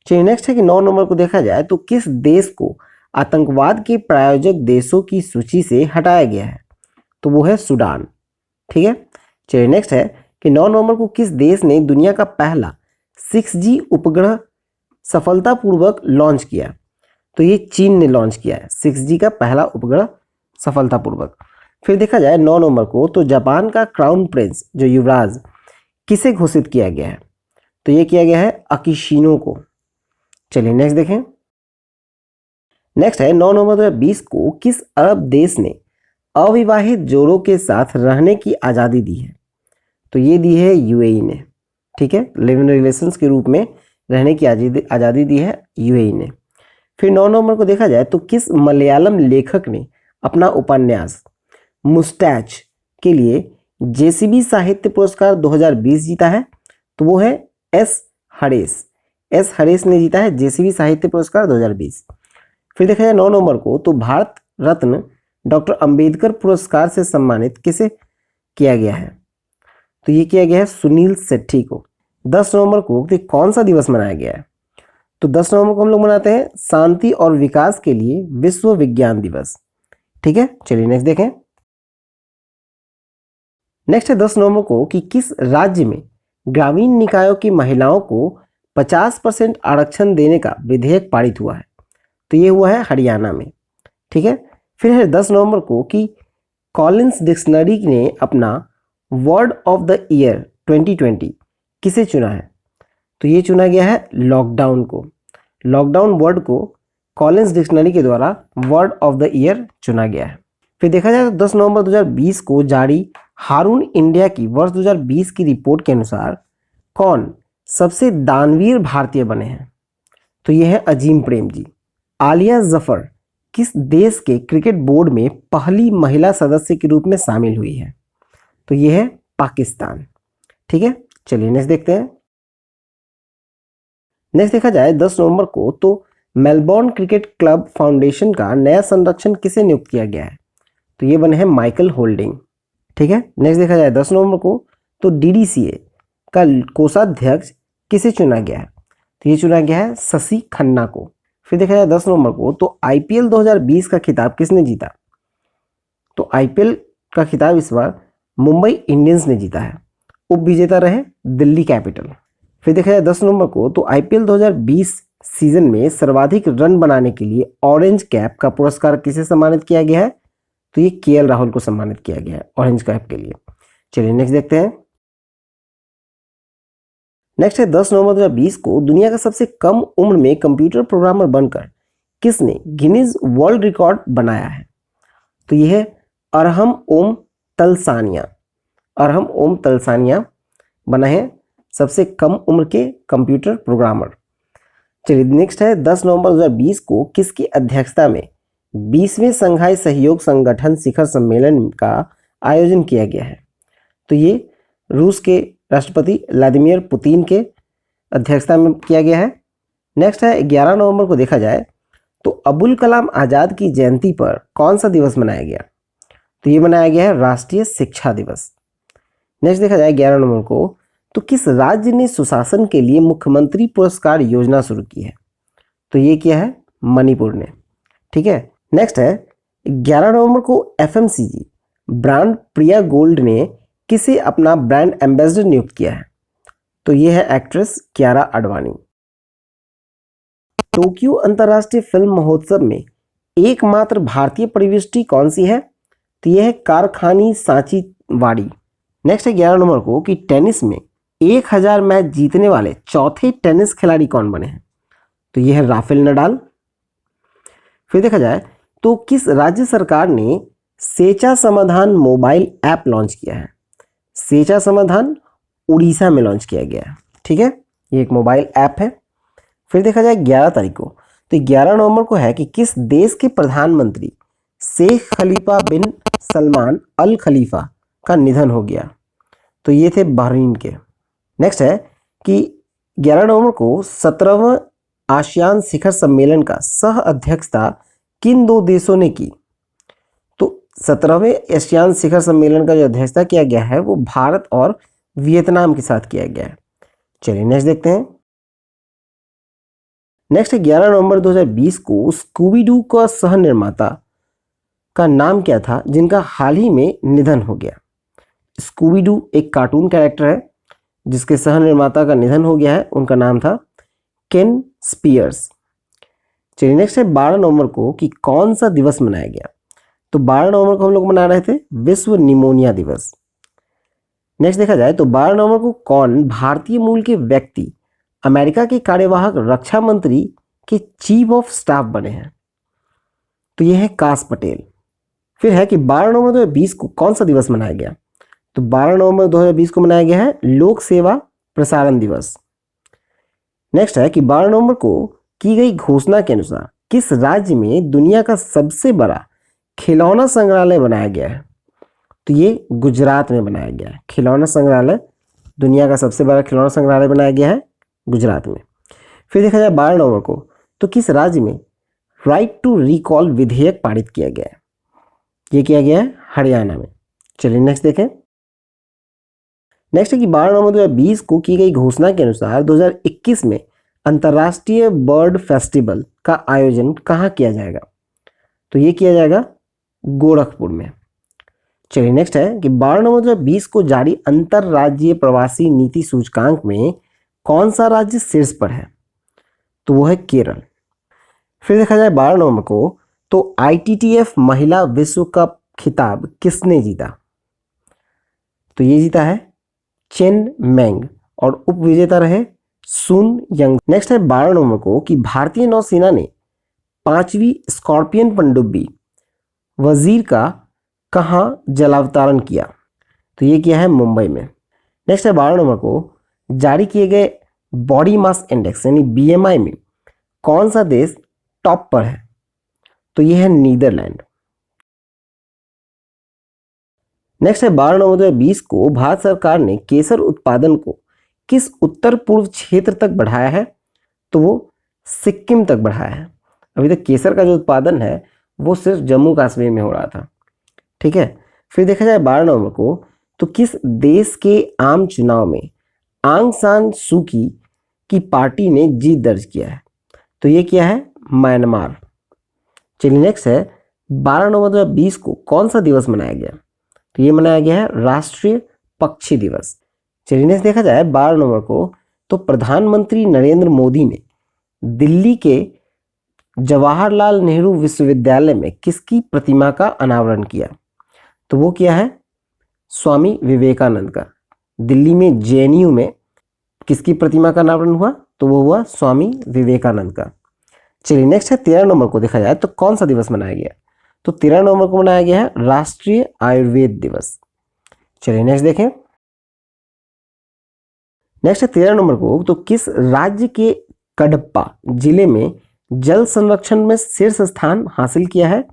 चलिए नेक्स्ट है कि 9 नवंबर को देखा जाए तो किस देश को आतंकवाद के प्रायोजक देशों की सूची से हटाया गया है? तो वो है सूडान। ठीक है। चलिए नेक्स्ट है कि 9 नवंबर को किस देश ने दुनिया का पहला 6G उपग्रह सफलतापूर्वक लॉन्च किया? तो ये चीन ने लॉन्च किया है 6G का पहला उपग्रह सफलतापूर्वक। फिर देखा जाए 9 नवंबर को तो जापान का क्राउन प्रिंस जो युवराज किसे घोषित किया गया है? तो ये किया गया है अकिशिनो को। चलिए नेक्स्ट देखें। नेक्स्ट है 9 नवंबर 2020 को किस अरब देश ने अविवाहित जोड़ों के साथ रहने की आज़ादी दी है? तो ये दी है यूएई ने। ठीक है। लिव इन रिलेशंस के रूप में रहने की आज़ादी दी है यूएई ने। फिर 9 नवंबर को देखा जाए तो किस मलयालम लेखक ने अपना उपन्यास मुस्टैच के लिए जेसीबी साहित्य पुरस्कार 2020 जीता है? तो वो है एस हरेश। एस हरेश ने जीता है जेसीबी साहित्य पुरस्कार 2020। फिर देखा जाए 9 नंबर को, तो भारत रत्न डॉक्टर अंबेडकर पुरस्कार से सम्मानित किसे किया गया है? तो ये किया गया है सुनील शेट्टी को। 10 नवंबर को कि कौन सा दिवस मनाया गया है? तो 10 नवंबर को हम लोग मनाते हैं शांति और विकास के लिए विश्व विज्ञान दिवस। ठीक है, चलिए नेक्स्ट देखें। नेक्स्ट है 10 नवंबर को कि किस राज्य में ग्रामीण निकायों की महिलाओं को 50% आरक्षण देने का विधेयक पारित हुआ है? तो ये हुआ है हरियाणा में। ठीक है, फिर है 10 नवंबर को कि कॉलिंस डिक्शनरी ने अपना वर्ड ऑफ द ईयर 2020 किसे चुना है? तो ये चुना गया है लॉकडाउन को। लॉकडाउन वर्ड को कॉलिंस डिक्शनरी के द्वारा वर्ड ऑफ द ईयर चुना गया है। फिर देखा जाए तो 10 नवंबर 2020 को जारी हारून इंडिया की वर्ष 2020 की रिपोर्ट के अनुसार कौन सबसे दानवीर भारतीय बने हैं? तो ये है अजीम प्रेम जी। आलिया जफर किस देश के क्रिकेट बोर्ड में पहली महिला सदस्य के रूप में शामिल हुई है? तो ये है पाकिस्तान। ठीक है, चलिए नेक्स्ट देखते हैं। नेक्स्ट देखा जाए 10 नवंबर को तो मेलबोर्न क्रिकेट क्लब फाउंडेशन का नया संरक्षण किसे नियुक्त किया गया है? तो ये बने हैं माइकल होल्डिंग। ठीक है, नेक्स्ट देखा जाए 10 नवंबर को तो डीडीसीए का कोषाध्यक्ष किसे चुना गया है? तो ये चुना गया है शशि खन्ना को। फिर देखा जाए 10 नवंबर को तो आईपीएल 2020 का खिताब किसने जीता? तो आईपीएल का खिताब इस बार मुंबई इंडियंस ने जीता है। उप विजेता रहे दिल्ली कैपिटल। फिर देखा जाए 10 नवंबर को तो आईपीएल 2020 सीजन में सर्वाधिक रन बनाने के लिए ऑरेंज कैप का पुरस्कार किसे सम्मानित किया गया है? तो ये केएल राहुल को सम्मानित किया गया है ऑरेंज कैप के लिए। चलिए नेक्स्ट देखते हैं। नेक्स्ट है 10 नवंबर 2020 को दुनिया का सबसे कम उम्र में कंप्यूटर प्रोग्रामर बनकर किसने गिनीज वर्ल्ड रिकॉर्ड बनाया है? तो यह है अरहम ओम तलसानिया। अरहम ओम तलसानिया बना है सबसे कम उम्र के कंप्यूटर प्रोग्रामर। चलिए नेक्स्ट है 10 नवंबर 2020 को किसकी अध्यक्षता में 20वें संघाई सहयोग संगठन शिखर सम्मेलन का आयोजन किया गया है? तो ये रूस के राष्ट्रपति व्लादिमीर पुतिन के अध्यक्षता में किया गया है। नेक्स्ट है 11 नवंबर को देखा जाए तो अबुल कलाम आज़ाद की जयंती पर कौन सा दिवस मनाया गया? तो ये मनाया गया है राष्ट्रीय शिक्षा दिवस। नेक्स्ट देखा जाए 11 नवंबर को तो किस राज्य ने सुशासन के लिए मुख्यमंत्री पुरस्कार योजना शुरू की है? तो ये किया है मणिपुर ने। ठीक है, नेक्स्ट है 11 नवंबर को एफएमसीजी ब्रांड प्रिया गोल्ड ने किसे अपना ब्रांड एम्बेसडर नियुक्त किया है? तो ये है एक्ट्रेस कियारा आडवाणी। टोक्यो अंतर्राष्ट्रीय फिल्म महोत्सव में एकमात्र भारतीय प्रविष्टि कौन सी है? तो यह है कारखानी सांची वाड़ी। नेक्स्ट है 11 नंबर को कि टेनिस में 1000 मैच जीतने वाले चौथे टेनिस खिलाड़ी कौन बने हैं? तो यह है राफेल नडाल। फिर देखा जाए तो किस राज्य सरकार ने सेचा समाधान मोबाइल ऐप लॉन्च किया है? सेचा समाधान उड़ीसा में लॉन्च किया गया है। ठीक है, ये एक मोबाइल ऐप है। फिर देखा जाए 11 तारीख को तो 11 नवंबर को है कि किस देश के प्रधानमंत्री शेख खलीफा बिन सलमान अल खलीफा का निधन हो गया? तो ये थे बहरीन के। नेक्स्ट है कि 11 नवंबर को 17वां आसियान शिखर सम्मेलन का सह अध्यक्षता किन दो देशों ने की? तो 17वें एशियान शिखर सम्मेलन का जो अध्यक्षता किया गया है वो भारत और वियतनाम के साथ किया गया है। चलिए नेक्स्ट देखते हैं। नेक्स्ट 11 नवंबर 2020 को स्कूबी डू का सह निर्माता का नाम क्या था जिनका हाल ही में निधन हो गया? स्कूबी डू एक कार्टून कैरेक्टर है जिसके सह निर्माता का निधन हो गया है, उनका नाम था केन स्पियर्स। चलिए नेक्स्ट है 12 नवंबर को कि कौन सा दिवस मनाया गया? तो 12 नवंबर को हम लोग मना रहे थे विश्व निमोनिया दिवस। नेक्स्ट देखा जाए तो 12 नवंबर को कौन भारतीय मूल के व्यक्ति अमेरिका के कार्यवाहक रक्षा मंत्री के चीफ ऑफ स्टाफ बने हैं? तो यह है काश पटेल। फिर है कि 12 नवंबर 2020 को कौन सा दिवस मनाया गया? तो 12 नवंबर 2020 को मनाया गया है लोक सेवा प्रसारण दिवस। नेक्स्ट है कि 12 नवंबर को की गई घोषणा के अनुसार किस राज्य में दुनिया का सबसे बड़ा खिलौना संग्रहालय बनाया गया है? तो ये गुजरात में बनाया गया है। खिलौना संग्रहालय, दुनिया का सबसे बड़ा खिलौना संग्रहालय बनाया गया है गुजरात में। फिर देखा जाए 12 नवंबर को, तो किस राज्य में राइट टू रिकॉल विधेयक पारित किया गया है? ये किया गया है हरियाणा में। चलिए नेक्स्ट देखें। नेक्स्ट है कि 12 नवंबर 2020 को की गई घोषणा के अनुसार 2021 में अंतर्राष्ट्रीय बर्ड फेस्टिवल का आयोजन कहाँ किया जाएगा? तो ये किया जाएगा गोरखपुर में। चलिए नेक्स्ट है कि 12 नवंबर 2020 को जारी अंतरराज्यीय प्रवासी नीति सूचकांक में कौन सा राज्य शीर्ष पर है? तो वो है केरल। फिर देखा जाए 12 नवंबर को, तो ITTF महिला विश्व कप खिताब किसने जीता? तो ये जीता है चेन मेंग और उप विजेता रहे सुन यंग। नेक्स्ट है 12 नवंबर को कि भारतीय नौसेना ने 5वीं स्कॉर्पियन पनडुब्बी वजीर का कहाँ जलावतरण किया? तो ये किया है मुंबई में। नेक्स्ट है 12 नवंबर को जारी किए गए बॉडी मास इंडेक्स यानी BMI में कौन सा देश टॉप पर है? तो ये है नीदरलैंड। नेक्स्ट है 12 नवंबर 2020 को भारत सरकार ने केसर उत्पादन को किस उत्तर पूर्व क्षेत्र तक बढ़ाया है? तो वो सिक्किम तक बढ़ाया है। अभी तक केसर का जो उत्पादन है वो सिर्फ जम्मू कश्मीर में हो रहा था। ठीक है। फिर देखा जाए 12 नवंबर को, तो किस देश के आम चुनाव में आंग सान सू की पार्टी ने जीत दर्ज किया है? तो ये किया है म्यांमार। चलिए नेक्स्ट है 12 नवंबर 2020 को कौन सा दिवस मनाया गया? तो ये मनाया गया है राष्ट्रीय पक्षी दिवस। चलिए नेक्स्ट देखा जाए 12 नवंबर को, तो प्रधानमंत्री नरेंद्र मोदी ने दिल्ली के जवाहरलाल नेहरू विश्वविद्यालय में किसकी प्रतिमा का अनावरण किया? तो वो किया है स्वामी विवेकानंद का। दिल्ली में JNU में किसकी प्रतिमा का अनावरण हुआ? तो वो हुआ स्वामी विवेकानंद का। चलिए नेक्स्ट है 13 नवंबर को देखा जाए तो कौन सा दिवस मनाया गया? तो 13 नवंबर को मनाया गया है राष्ट्रीय आयुर्वेद दिवस। चलिए नेक्स्ट देखें। नेक्स्ट है 13 नवंबर को, तो किस राज्य के कडप्पा जिले में जल संरक्षण में शीर्ष स्थान हासिल किया है?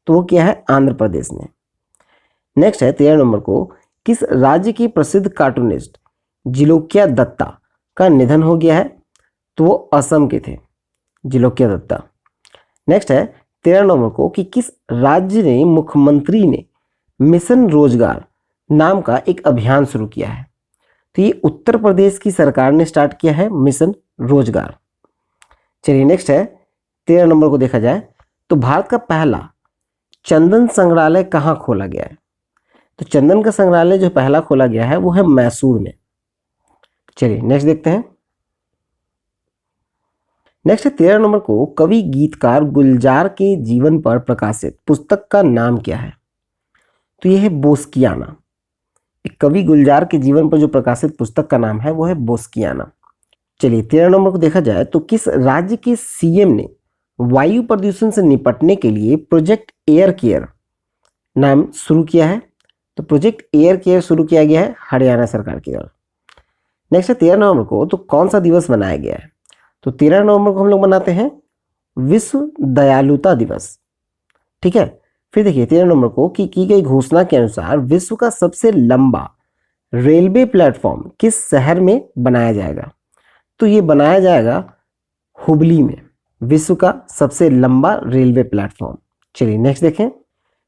तो वो किया है आंध्र प्रदेश ने। नेक्स्ट है 13 नवंबर को, किस राज्य की प्रसिद्ध कार्टूनिस्ट जिलोकिया दत्ता का निधन हो गया है? तो वो असम के थे, जिलोकिया दत्ता। नेक्स्ट है 13 नवंबर को कि किस राज्य ने मुख्यमंत्री ने मिशन रोजगार नाम का एक अभियान शुरू किया है? तो ये उत्तर प्रदेश की सरकार ने स्टार्ट किया है मिशन रोजगार। चलिए नेक्स्ट है 13 नवंबर को देखा जाए तो भारत का पहला चंदन संग्रहालय कहाँ खोला गया है? तो चंदन का संग्रहालय जो पहला खोला गया है वो है मैसूर में। चलिए नेक्स्ट देखते हैं। नेक्स्ट है 13 नवंबर को कवि गीतकार गुलजार के जीवन पर प्रकाशित पुस्तक का नाम क्या है? तो यह है बोस्कियाना। एक कवि गुलजार के जीवन पर जो प्रकाशित पुस्तक का नाम है वो है बोस्कियाना। चलिए 13 नवंबर को देखा जाए तो किस राज्य के CM ने वायु प्रदूषण से निपटने के लिए प्रोजेक्ट एयर केयर नाम शुरू किया है? तो प्रोजेक्ट एयर केयर शुरू किया गया है हरियाणा सरकार की ओर। नेक्स्ट है 13 नवंबर को तो कौन सा दिवस मनाया गया है? तो 13 नवंबर को हम लोग मनाते हैं विश्व दयालुता दिवस। ठीक है। फिर देखिए 13 नवंबर को की गई घोषणा के अनुसार विश्व का सबसे लंबा रेलवे प्लेटफॉर्म किस शहर में बनाया जाएगा? तो ये बनाया जाएगा हुबली में, विश्व का सबसे लंबा रेलवे प्लेटफॉर्म। चलिए नेक्स्ट देखें।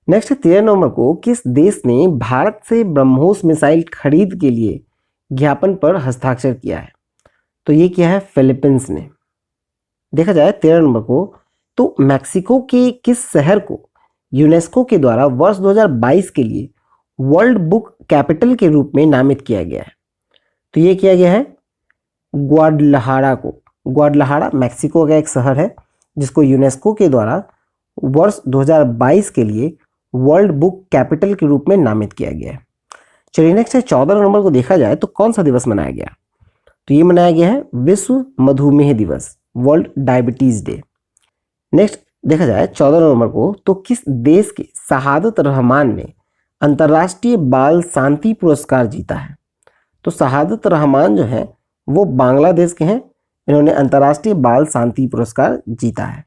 नेक्स्ट है 13 नवंबर को किस देश ने भारत से ब्रह्मोस मिसाइल खरीद के लिए ज्ञापन पर हस्ताक्षर किया है? तो ये किया है फिलीपींस ने। देखा जाए 13 नवंबर को तो मैक्सिको के किस शहर को यूनेस्को के द्वारा वर्ष 2022 के लिए वर्ल्ड बुक कैपिटल के रूप में नामित किया गया है? तो ये किया गया है ग्वाडलहारा को। ग्वाडलहारा मैक्सिको का एक शहर है जिसको यूनेस्को के द्वारा वर्ष 2022 के लिए वर्ल्ड बुक कैपिटल के रूप में नामित किया गया है। चलिए नेक्स्ट है 14 नवंबर को देखा जाए तो कौन सा दिवस मनाया गया? तो ये मनाया गया है विश्व मधुमेह दिवस, वर्ल्ड डायबिटीज डे। नेक्स्ट देखा जाए 14 नवंबर को तो किस देश के शहादत रहमान ने अंतर्राष्ट्रीय बाल शांति पुरस्कार जीता है? तो शहादत रहमान जो है वो बांग्लादेश के हैं, इन्होंने अंतर्राष्ट्रीय बाल शांति पुरस्कार जीता है।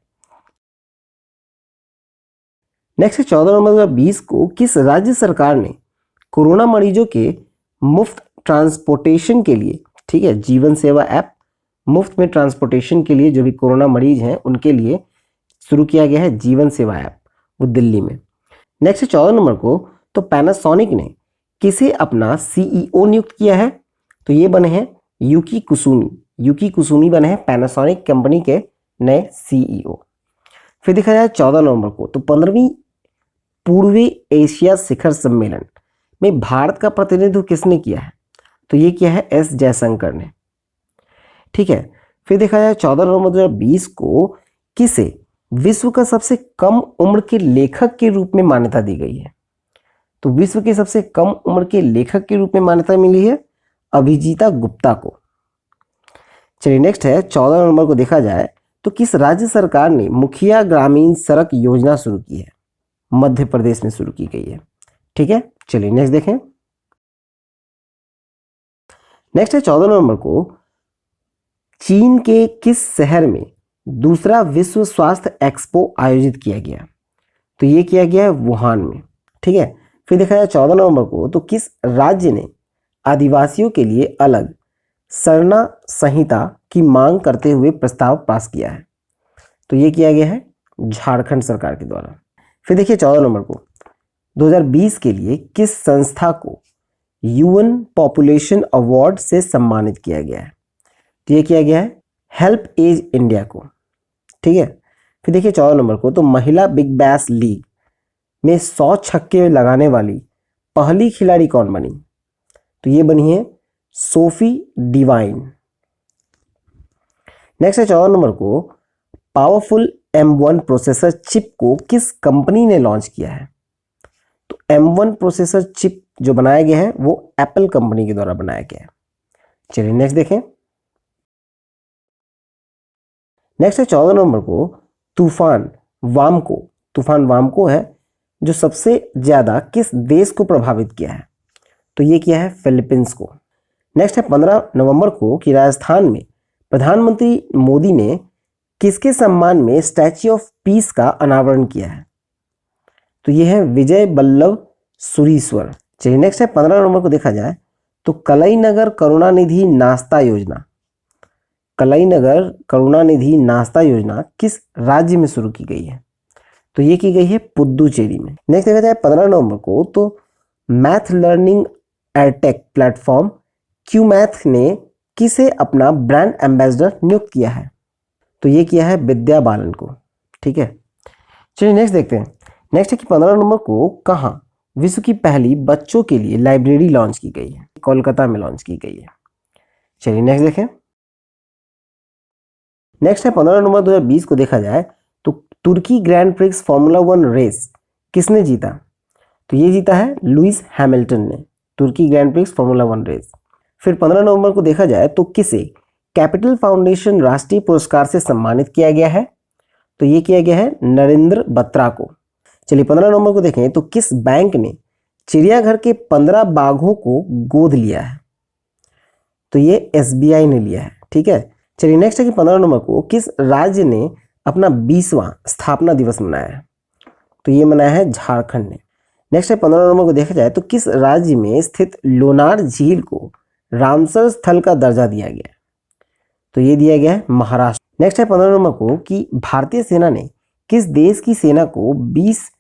नेक्स्ट है 14 नवंबर 2020 को किस राज्य सरकार ने कोरोना मरीजों के मुफ्त ट्रांसपोर्टेशन के लिए, ठीक है, जीवन सेवा ऐप मुफ्त में ट्रांसपोर्टेशन के लिए जो भी कोरोना मरीज हैं उनके लिए शुरू किया गया है जीवन सेवा ऐप, वो दिल्ली में। नेक्स्ट 14 नंबर को, तो पैनासोनिक ने किसे अपना सीईओ नियुक्त किया है? तो ये बने हैं यूकी कुसुमी। यूकी कुसुमी बने हैं पैनासोनिक कंपनी के नए सीईओ। फिर देखा जाए 14 नवंबर को, तो 15वीं पूर्वी एशिया शिखर सम्मेलन में भारत का प्रतिनिधित्व किसने किया है? तो ये किया है एस जयशंकर ने, ठीक है। फिर देखा जाए 14 नवंबर 2020 को किसे विश्व का सबसे कम उम्र के लेखक के रूप में मान्यता दी गई है? तो विश्व के सबसे कम उम्र के लेखक के रूप में मान्यता मिली है अभिजीता गुप्ता को। चलिए नेक्स्ट है 14 नवंबर को देखा जाए तो किस राज्य सरकार ने मुखिया ग्रामीण सड़क योजना शुरू की है? मध्य प्रदेश में शुरू की गई है, ठीक है। चलिए नेक्स्ट देखें। नेक्स्ट है 14 नवंबर को, चीन के किस शहर में दूसरा विश्व स्वास्थ्य एक्सपो आयोजित किया गया? तो ये किया गया है वुहान में, ठीक है। फिर देखा जाए 14 नवंबर को, तो किस राज्य ने आदिवासियों के लिए अलग सरना संहिता की मांग करते हुए प्रस्ताव पास किया है? तो ये किया गया है झारखंड सरकार के द्वारा। फिर देखिए 14 नंबर को, 2020 के लिए किस संस्था को यूएन पॉपुलेशन अवार्ड से सम्मानित किया गया है? तो ये किया गया है हेल्प एज इंडिया को, ठीक है। फिर देखिए 14 नंबर को, तो महिला बिग बैश लीग में 100 छक्के लगाने वाली पहली खिलाड़ी कौन बनी? तो ये बनी है सोफी डिवाइन। नेक्स्ट है 14 नंबर को, पावरफुल M1 प्रोसेसर चिप को किस कंपनी ने लॉन्च किया है? तो M1 प्रोसेसर चिप जो बनाया गया है वो एप्पल कंपनी के द्वारा बनाया गया है। चलिए नेक्स्ट देखें। नेक्स्ट है 14 नंबर को, तूफान वामको है जो सबसे ज्यादा किस देश को प्रभावित किया है? तो ये किया है फिलीपींस को। नेक्स्ट है 15 नवंबर को, कि राजस्थान में प्रधानमंत्री मोदी ने किसके सम्मान में स्टैच्यू ऑफ पीस का अनावरण किया है? तो ये है विजय वल्लभ सुरीश्वर। चलिए नेक्स्ट है 15 नवंबर को देखा जाए तो कलईनगर करुणानिधि नाश्ता योजना किस राज्य में शुरू की गई है? तो ये की गई है पुद्दुचेरी में। नेक्स्ट देखा जाए 15 नवंबर को, तो मैथ लर्निंग एडटेक प्लेटफॉर्म क्यूमैथ ने किसे अपना ब्रांड एम्बेसडर नियुक्त किया है? तो ये किया है विद्या बालन को, ठीक है। चलिए नेक्स्ट देखते हैं। नेक्स्ट है कि 15 नवंबर को कहाँ विश्व की पहली बच्चों के लिए लाइब्रेरी लॉन्च की गई है? कोलकाता में लॉन्च की गई है। चलिए नेक्स्ट देखें। नेक्स्ट है 15 नवंबर 2020 को देखा जाए तो तुर्की ग्रैंड प्रिक्स फॉर्मूला 1 रेस किसने जीता? तो ये जीता है लुइस हैमिल्टन ने, तुर्की ग्रैंड प्रिक्स फॉर्मूला 1 रेस। फिर 15 नवंबर को देखा जाए तो किसे कैपिटल फाउंडेशन राष्ट्रीय पुरस्कार से सम्मानित किया गया है? तो ये किया गया है नरेंद्र बत्रा को। चलिए 15 नवंबर को देखें तो किस बैंक ने चिड़ियाघर के 15 बाघों को गोद लिया है? तो ये SBI ने लिया है, ठीक है। चलिए नेक्स्ट है कि 15 नवंबर को किस राज्य ने अपना 20वां स्थापना दिवस मनाया है? तो ये मनाया है झारखंड ने। नेक्स्ट है 15 नवंबर को देखा जाए तो किस राज्य में स्थित लोनार झील को रामसर स्थल का दर्जा दिया गया? तो ये दिया गया है महाराष्ट्र। नेक्स्ट है 15 नवंबर को, कि भारतीय सेना ने किस देश की सेना को 20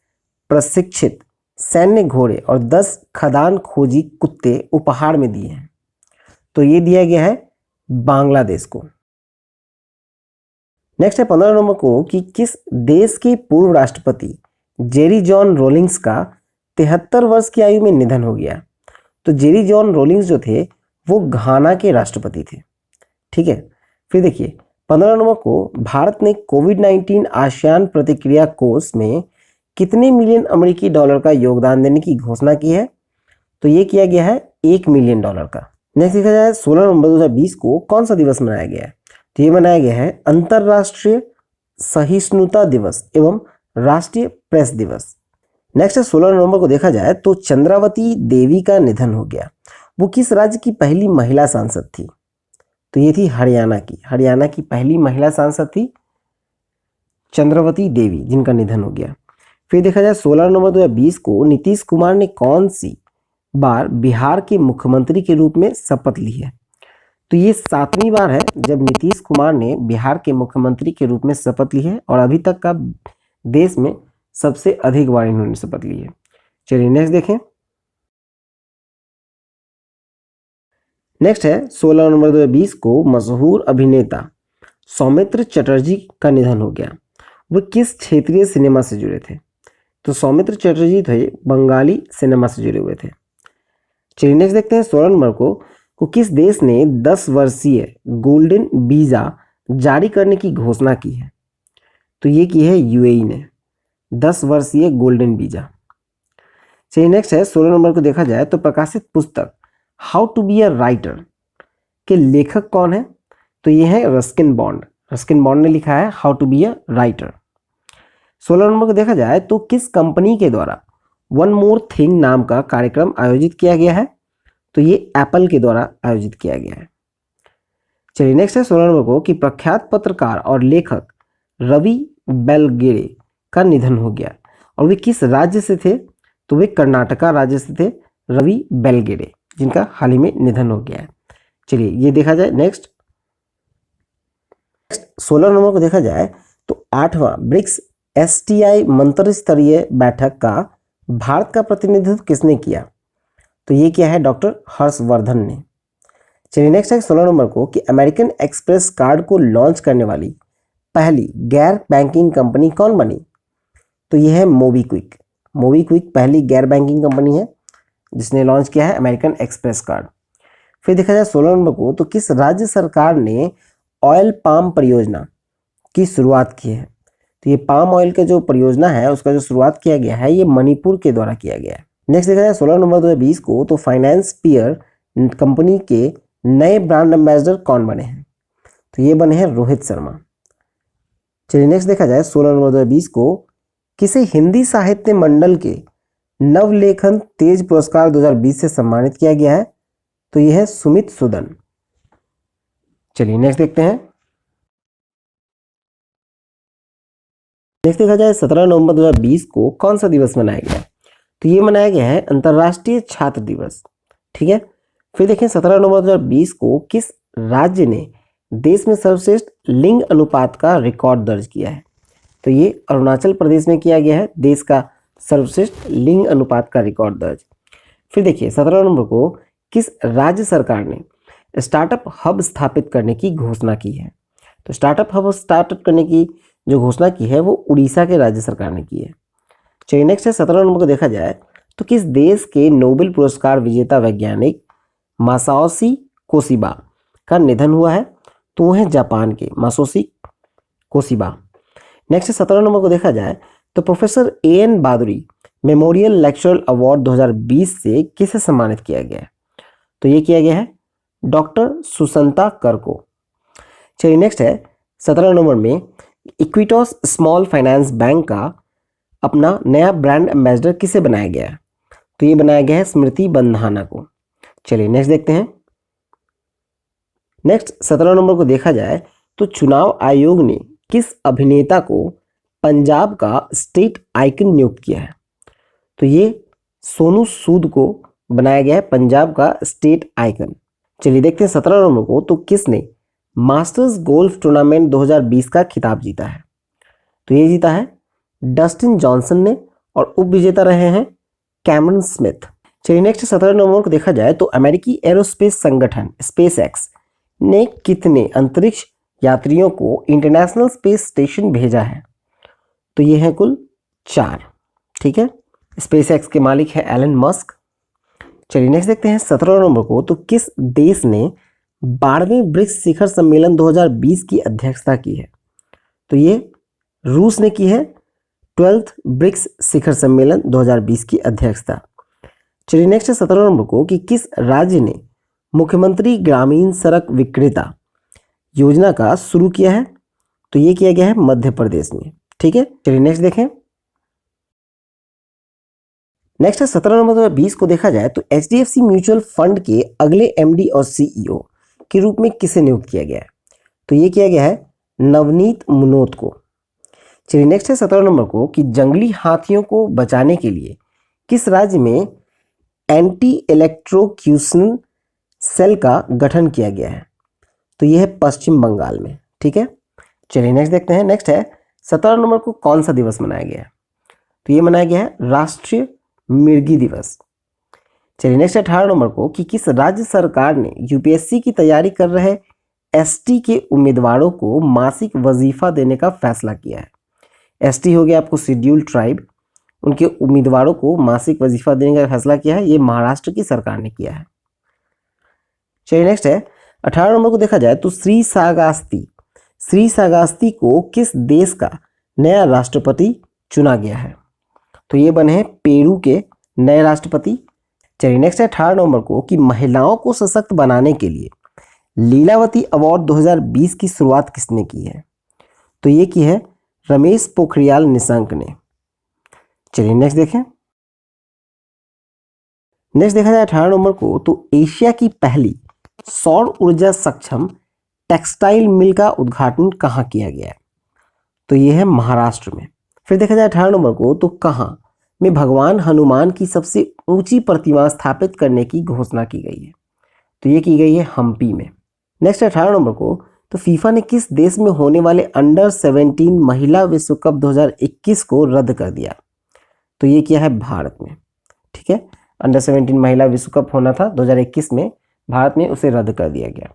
प्रशिक्षित सैन्य घोड़े और 10 खदान खोजी कुत्ते उपहार में दिए हैं? तो ये दिया गया है बांग्लादेश को। नेक्स्ट है 15 नवंबर को, कि किस देश के पूर्व राष्ट्रपति जेरी जॉन रोलिंग्स का 73 वर्ष की आयु में निधन हो गया? तो जेरी जॉन रोलिंग्स जो थे वो घाना के राष्ट्रपति थे, ठीक है। फिर देखिए 15 नवंबर को भारत ने कोविड-19 आसियान प्रतिक्रिया कोष में कितने मिलियन अमेरिकी डॉलर का योगदान देने की घोषणा की है? तो ये किया गया है $1 मिलियन का। नेक्स्ट देखा जाए 16 नवंबर 2020 को कौन सा दिवस मनाया गया है? तो ये मनाया गया है अंतर्राष्ट्रीय सहिष्णुता दिवस एवं राष्ट्रीय प्रेस दिवस। नेक्स्ट है 16 नवंबर को देखा जाए तो चंद्रावती देवी का निधन हो गया। वो किस राज्य की पहली महिला सांसद थी? तो ये थी हरियाणा की पहली महिला सांसद थी चंद्रावती देवी, जिनका निधन हो गया। फिर देखा जाए 16 नवंबर 2020 को नीतीश कुमार ने कौन सी बार बिहार के मुख्यमंत्री के रूप में शपथ ली है? तो ये 7वीं बार है जब नीतीश कुमार ने बिहार के मुख्यमंत्री के रूप में शपथ ली है और अभी तक का देश में सबसे अधिक बार इन्होंने शपथ ली है। चलिए नेक्स्ट देखें। नेक्स्ट है 16 नवंबर 2020 को मशहूर अभिनेता सौमित्र चटर्जी का निधन हो गया। वो किस क्षेत्रीय सिनेमा से जुड़े थे? तो सौमित्र चटर्जी थे बंगाली सिनेमा से जुड़े हुए थे। चलिए नेक्स्ट देखते हैं 16 नंबर को किस देश ने 10 वर्षीय गोल्डन वीजा जारी करने की घोषणा की है? तो ये की है यूएई ने 10 वर्षीय गोल्डन वीजा। चलिए नेक्स्ट है 16 नंबर को देखा जाए तो प्रकाशित पुस्तक how to be a writer के लेखक कौन है? तो ये है रस्किन बॉन्ड। रस्किन बॉन्ड ने लिखा है how to be a writer. 16 number को देखा जाए तो किस कंपनी के द्वारा वन मोर थिंग नाम का कार्यक्रम आयोजित किया गया है? तो ये एप्पल के द्वारा आयोजित किया गया है। चलिए नेक्स्ट है 16 नंबर को कि प्रख्यात पत्रकार और लेखक रवि बेलगेरे का निधन हो गया और वे किस राज्य से थे? तो वे कर्नाटका राज्य से थे, रवि बेलगेरे, जिनका हाल ही में निधन हो गया है। चलिए ये देखा जाए नेक्स्ट 16 नंबर को देखा जाए तो 8वां ब्रिक्स एसटीआई मंत्रिस्तरीय बैठक का भारत का प्रतिनिधित्व किसने किया? तो ये क्या है डॉक्टर हर्षवर्धन ने। चलिए नेक्स्ट है 16 नंबर को कि अमेरिकन एक्सप्रेस कार्ड को लॉन्च करने वाली पहली गैर बैंकिंग कंपनी कौन बनी? तो ये है मोबीक्विक। मोबीक्विक पहली गैर बैंकिंग कंपनी है जिसने लॉन्च किया है अमेरिकन एक्सप्रेस कार्ड। फिर देखा जाए 16 नंबर को तो किस राज्य सरकार ने ऑयल पाम परियोजना की शुरुआत की है? तो ये पाम ऑयल का जो परियोजना है उसका जो शुरुआत किया गया है ये मणिपुर के द्वारा किया गया है। नेक्स्ट देखा जाए 16 नवंबर 2020 को तो फाइनेंस पियर कंपनी के नए ब्रांड एम्बेसडर कौन बने हैं? तो ये बने हैं रोहित शर्मा। चलिए नेक्स्ट देखा जाए 16 नवंबर 2020 को किसे हिंदी साहित्य मंडल के नवलेखन तेज पुरस्कार 2020 से सम्मानित किया गया है? तो यह है सुमित सुदन। चलिए नेक्स्ट देखते हैं। नेक्स्ट देखा जाए 17 नवंबर 2020 को कौन सा दिवस मनाया गया? तो ये मनाया गया है अंतर्राष्ट्रीय छात्र दिवस। ठीक है। फिर देखें 17 नवंबर 2020 को किस राज्य ने देश में सर्वश्रेष्ठ लिंग अनुपात का रिकॉर्ड दर्ज किया है? तो ये अरुणाचल प्रदेश में किया गया है देश का सर्वश्रेष्ठ लिंग अनुपात का रिकॉर्ड दर्ज। फिर देखिए 17 नवंबर को किस राज्य सरकार ने स्टार्टअप हब स्थापित करने की घोषणा की है? तो स्टार्टअप हब स्टार्टअप करने की जो घोषणा की है वो उड़ीसा के राज्य सरकार ने की है। चलिए नेक्स्ट है 17 नंबर को देखा जाए तो किस देश के नोबेल पुरस्कार विजेता वैज्ञानिक मासाओशी कोशिबा का निधन हुआ है? तो वो है जापान के मासाओशी कोशिबा। नेक्स्ट है 17 नंबर को देखा जाए तो professor an Bhaduri memorial लेक्चरल award 2020 से किसे सम्मानित किया गया है? तो ये किया गया है डॉक्टर सुसंता कर को। चलिए नेक्स्ट है 17 नंबर में इक्विटोस स्मॉल फाइनेंस बैंक का अपना नया ब्रांड एम्बेसडर किसे बनाया गया है? तो ये बनाया गया है स्मृति बंधाना को। चलिए नेक्स्ट देखते हैं। नेक्स्ट 17 नंबर को देखा जाए तो चुनाव आयोग ने किस अभिनेता को पंजाब का स्टेट आइकन नियुक्त किया है? तो ये सोनू सूद को बनाया गया है पंजाब का स्टेट आइकन। चलिए देखते हैं 17 नंबर को तो किसने मास्टर्स गोल्फ टूर्नामेंट 2020 का खिताब जीता है? तो ये जीता है डस्टिन जॉनसन ने और उप विजेता रहे हैं कैमरन स्मिथ। चलिए नेक्स्ट 17 नवंबर को देखा जाए तो अमेरिकी एरोस्पेस संगठन स्पेसएक्स ने कितने अंतरिक्ष यात्रियों को इंटरनेशनल स्पेस स्टेशन भेजा है? तो ये है कुल 4। ठीक है। स्पेसएक्स के मालिक है एलन मस्क। चलिए नेक्स्ट देखते हैं 17 नवंबर को तो किस देश ने 12वें ब्रिक्स शिखर सम्मेलन 2020 की अध्यक्षता की है? तो ये रूस ने की है 12th ब्रिक्स शिखर सम्मेलन 2020 की अध्यक्षता। चलिए नेक्स्ट है 17 नंबर को कि किस राज्य ने मुख्यमंत्री ग्रामीण सड़क विक्रेता योजना का शुरू किया है? तो ये किया गया है मध्य प्रदेश में। ठीक है। चलिए नेक्स्ट देखें। नेक्स्ट है 17 नंबर 2020 को देखा जाए तो एचडीएफसी म्यूचुअल फंड के अगले एमडी और सीईओ के रूप में किसे नियुक्त किया गया है? तो ये किया गया है नवनीत मुनोत को। चलिए नेक्स्ट है 17 नंबर को कि जंगली हाथियों को बचाने के लिए किस राज्य में एंटी इलेक्ट्रोक्यूशन सेल का गठन किया गया है? तो ये है पश्चिम बंगाल में। ठीक है, चलिए नेक्स्ट देखते हैं। नेक्स्ट है 17 नवंबर को कौन सा दिवस मनाया गया है? तो ये मनाया गया है राष्ट्रीय मिर्गी दिवस। चलिए नेक्स्ट है 18 नवंबर को कि किस राज्य सरकार ने यूपीएससी की तैयारी कर रहे एसटी के उम्मीदवारों को मासिक वजीफा देने का फैसला किया है? एसटी हो गया आपको शेड्यूल्ड ट्राइब, उनके उम्मीदवारों को मासिक वजीफा देने का फैसला किया है, ये महाराष्ट्र की सरकार ने किया है। चलिए नेक्स्ट है 18 नंबर को देखा जाए तो श्री सागास्ती को किस देश का नया राष्ट्रपति चुना गया है? तो ये बने हैं पेरू के नए राष्ट्रपति। चलिए नेक्स्ट है 18 नवंबर को कि महिलाओं को सशक्त बनाने के लिए लीलावती अवार्ड 2020 की शुरुआत किसने की है? तो ये की है रमेश पोखरियाल निशंक ने। चलिए नेक्स्ट देखें। नेक्स्ट देखा जाए 18 नवंबर को तो एशिया की पहली सौर ऊर्जा सक्षम टेक्सटाइल मिल का उद्घाटन कहाँ किया गया है? तो ये है महाराष्ट्र में। फिर देखा जाए 18 नवंबर को तो कहाँ में भगवान हनुमान की सबसे ऊंची प्रतिमा स्थापित करने की घोषणा की गई है? तो ये की गई है हम्पी में। नेक्स्ट 18 नवंबर को तो फीफा ने किस देश में होने वाले अंडर 17 महिला विश्व कप 2021 को रद्द कर दिया? तो ये किया है भारत में। ठीक है, अंडर 17 महिला विश्व कप होना था 2021 में, भारत में उसे रद्द कर दिया गया।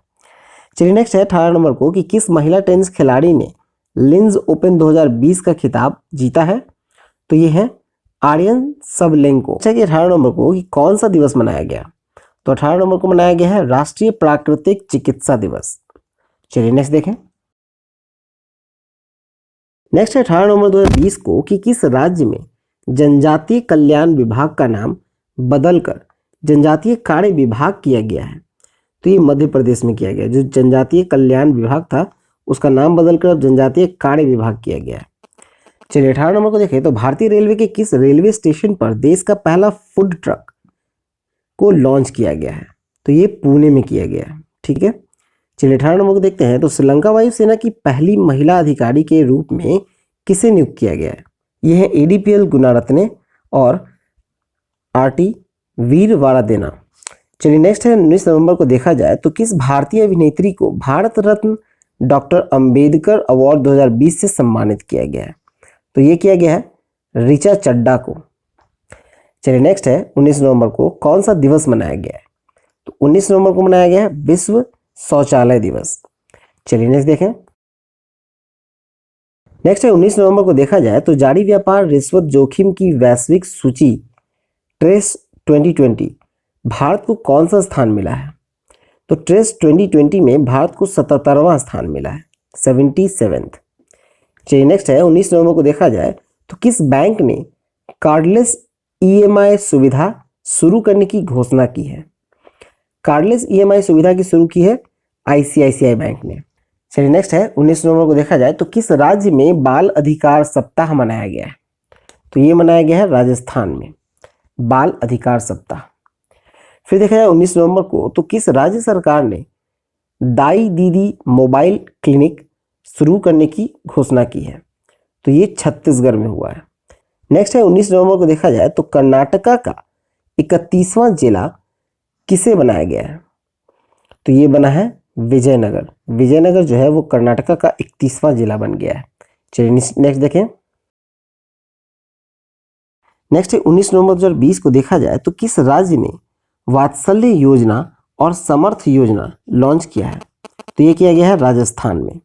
चलिए नेक्स्ट है 18 नंबर को कि किस महिला टेनिस खिलाड़ी ने लिंज ओपन 2020 का खिताब जीता है? तो ये है आर्यन सबलेंको। अच्छा कि 18 नंबर को कि कौन सा दिवस मनाया गया? तो 18 नंबर को मनाया गया है राष्ट्रीय प्राकृतिक चिकित्सा दिवस। चलिए नेक्स्ट देखें। नेक्स्ट है 18 नवंबर 2020 को कि किस राज्य में जनजातीय कल्याण विभाग का नाम बदलकर जनजातीय कार्य विभाग किया गया है? तो ये मध्य प्रदेश में किया गया। जो जनजातीय कल्याण विभाग था उसका नाम बदलकर अब जनजातीय कार्य विभाग किया गया है। चलिए 18 नंबर को देखें तो भारतीय रेलवे के किस रेलवे स्टेशन पर देश का पहला फूड ट्रक को लॉन्च किया गया है? तो ये पुणे में किया गया है। ठीक है, चलिए 18 नंबर को देखते हैं तो श्रीलंका वायुसेना की पहली महिला अधिकारी के रूप में किसे नियुक्त किया गया है? ये है एडीपीएल गुणारत्ने और आरटी वीरवारादेना। चलिए नेक्स्ट है 19 नवंबर को देखा जाए तो किस भारतीय अभिनेत्री को भारत रत्न डॉक्टर अंबेडकर अवार्ड 2020 से सम्मानित किया गया है? तो ये किया गया है ऋचा चड्ढा को। चलिए नेक्स्ट है 19 नवंबर को कौन सा दिवस मनाया गया है? तो 19 नवंबर को मनाया गया है विश्व शौचालय दिवस। चलिए नेक्स्ट देखें। नेक्स्ट है 19 नवंबर को देखा जाए तो जारी व्यापार रिश्वत जोखिम की वैश्विक सूची ट्रेस 2020 भारत को कौन सा स्थान मिला है? तो ट्रेस 2020 में भारत को 77वां स्थान मिला है, 77th। चलिए नेक्स्ट है 19 नवंबर को देखा जाए तो किस बैंक ने कार्डलेस ईएमआई सुविधा शुरू करने की घोषणा की है? कार्डलेस ईएमआई सुविधा की शुरू की है आईसीआईसीआई बैंक ने। चलिए नेक्स्ट है 19 नवंबर को देखा जाए तो किस राज्य में बाल अधिकार सप्ताह मनाया गया है? तो ये मनाया गया है राजस्थान में, बाल अधिकार सप्ताह। फिर देखा जाए 19 नवंबर को तो किस राज्य सरकार ने दाई दीदी मोबाइल क्लिनिक शुरू करने की घोषणा की है? तो ये छत्तीसगढ़ में हुआ है। नेक्स्ट है 19 नवंबर को देखा जाए तो कर्नाटका का 31वां जिला किसे बनाया गया है? तो ये बना है विजयनगर। विजयनगर जो है वो कर्नाटका का 31वां जिला बन गया है। चलिए नेक्स्ट देखें। नेक्स्ट है 19 नवंबर 2020 को देखा जाए तो किस राज्य ने वात्सल्य योजना और समर्थ योजना लॉन्च किया है? तो ये किया गया है राजस्थान में।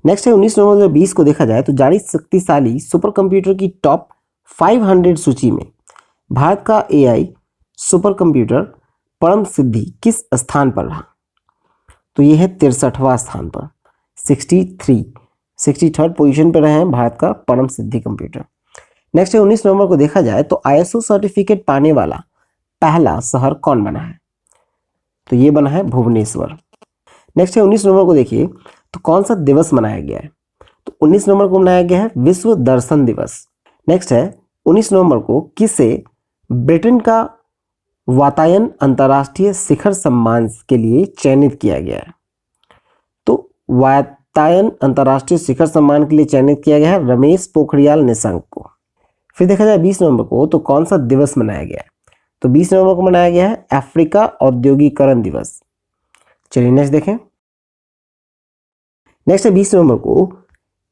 नेक्स्ट है 19 नवंबर 2020 को देखा जाए तो जारी शक्तिशाली सुपर कंप्यूटर की टॉप 500 सूची में भारत का एआई सुपर कंप्यूटर परम सिद्धि किस स्थान पर रहा? तो ये है 63वां स्थान पर, 63rd पोजीशन पर रहे हैं भारत का परम सिद्धि कंप्यूटर। नेक्स्ट है 19 नवंबर को देखा जाए तो आईएसओ सर्टिफिकेट पाने वाला पहला शहर कौन बना है? तो ये बना है भुवनेश्वर। नेक्स्ट है 19 नवंबर को देखिए तो कौन सा दिवस मनाया गया है? तो 19 नवंबर को मनाया गया है विश्व दर्शन दिवस। नेक्स्ट है 19 नवंबर को किसे ब्रिटेन का वातायन अंतर्राष्ट्रीय शिखर सम्मान के लिए चयनित किया गया है? तो वातायन अंतर्राष्ट्रीय शिखर सम्मान के लिए चयनित किया गया है रमेश पोखरियाल निशंक को। फिर देखा जाए 20 नवंबर को तो कौन सा दिवस मनाया गया है? तो 20 नवंबर को मनाया गया है अफ्रीका औद्योगिकरण दिवस। चलिए नेक्स्ट देखें। नेक्स्ट है 20 नवंबर को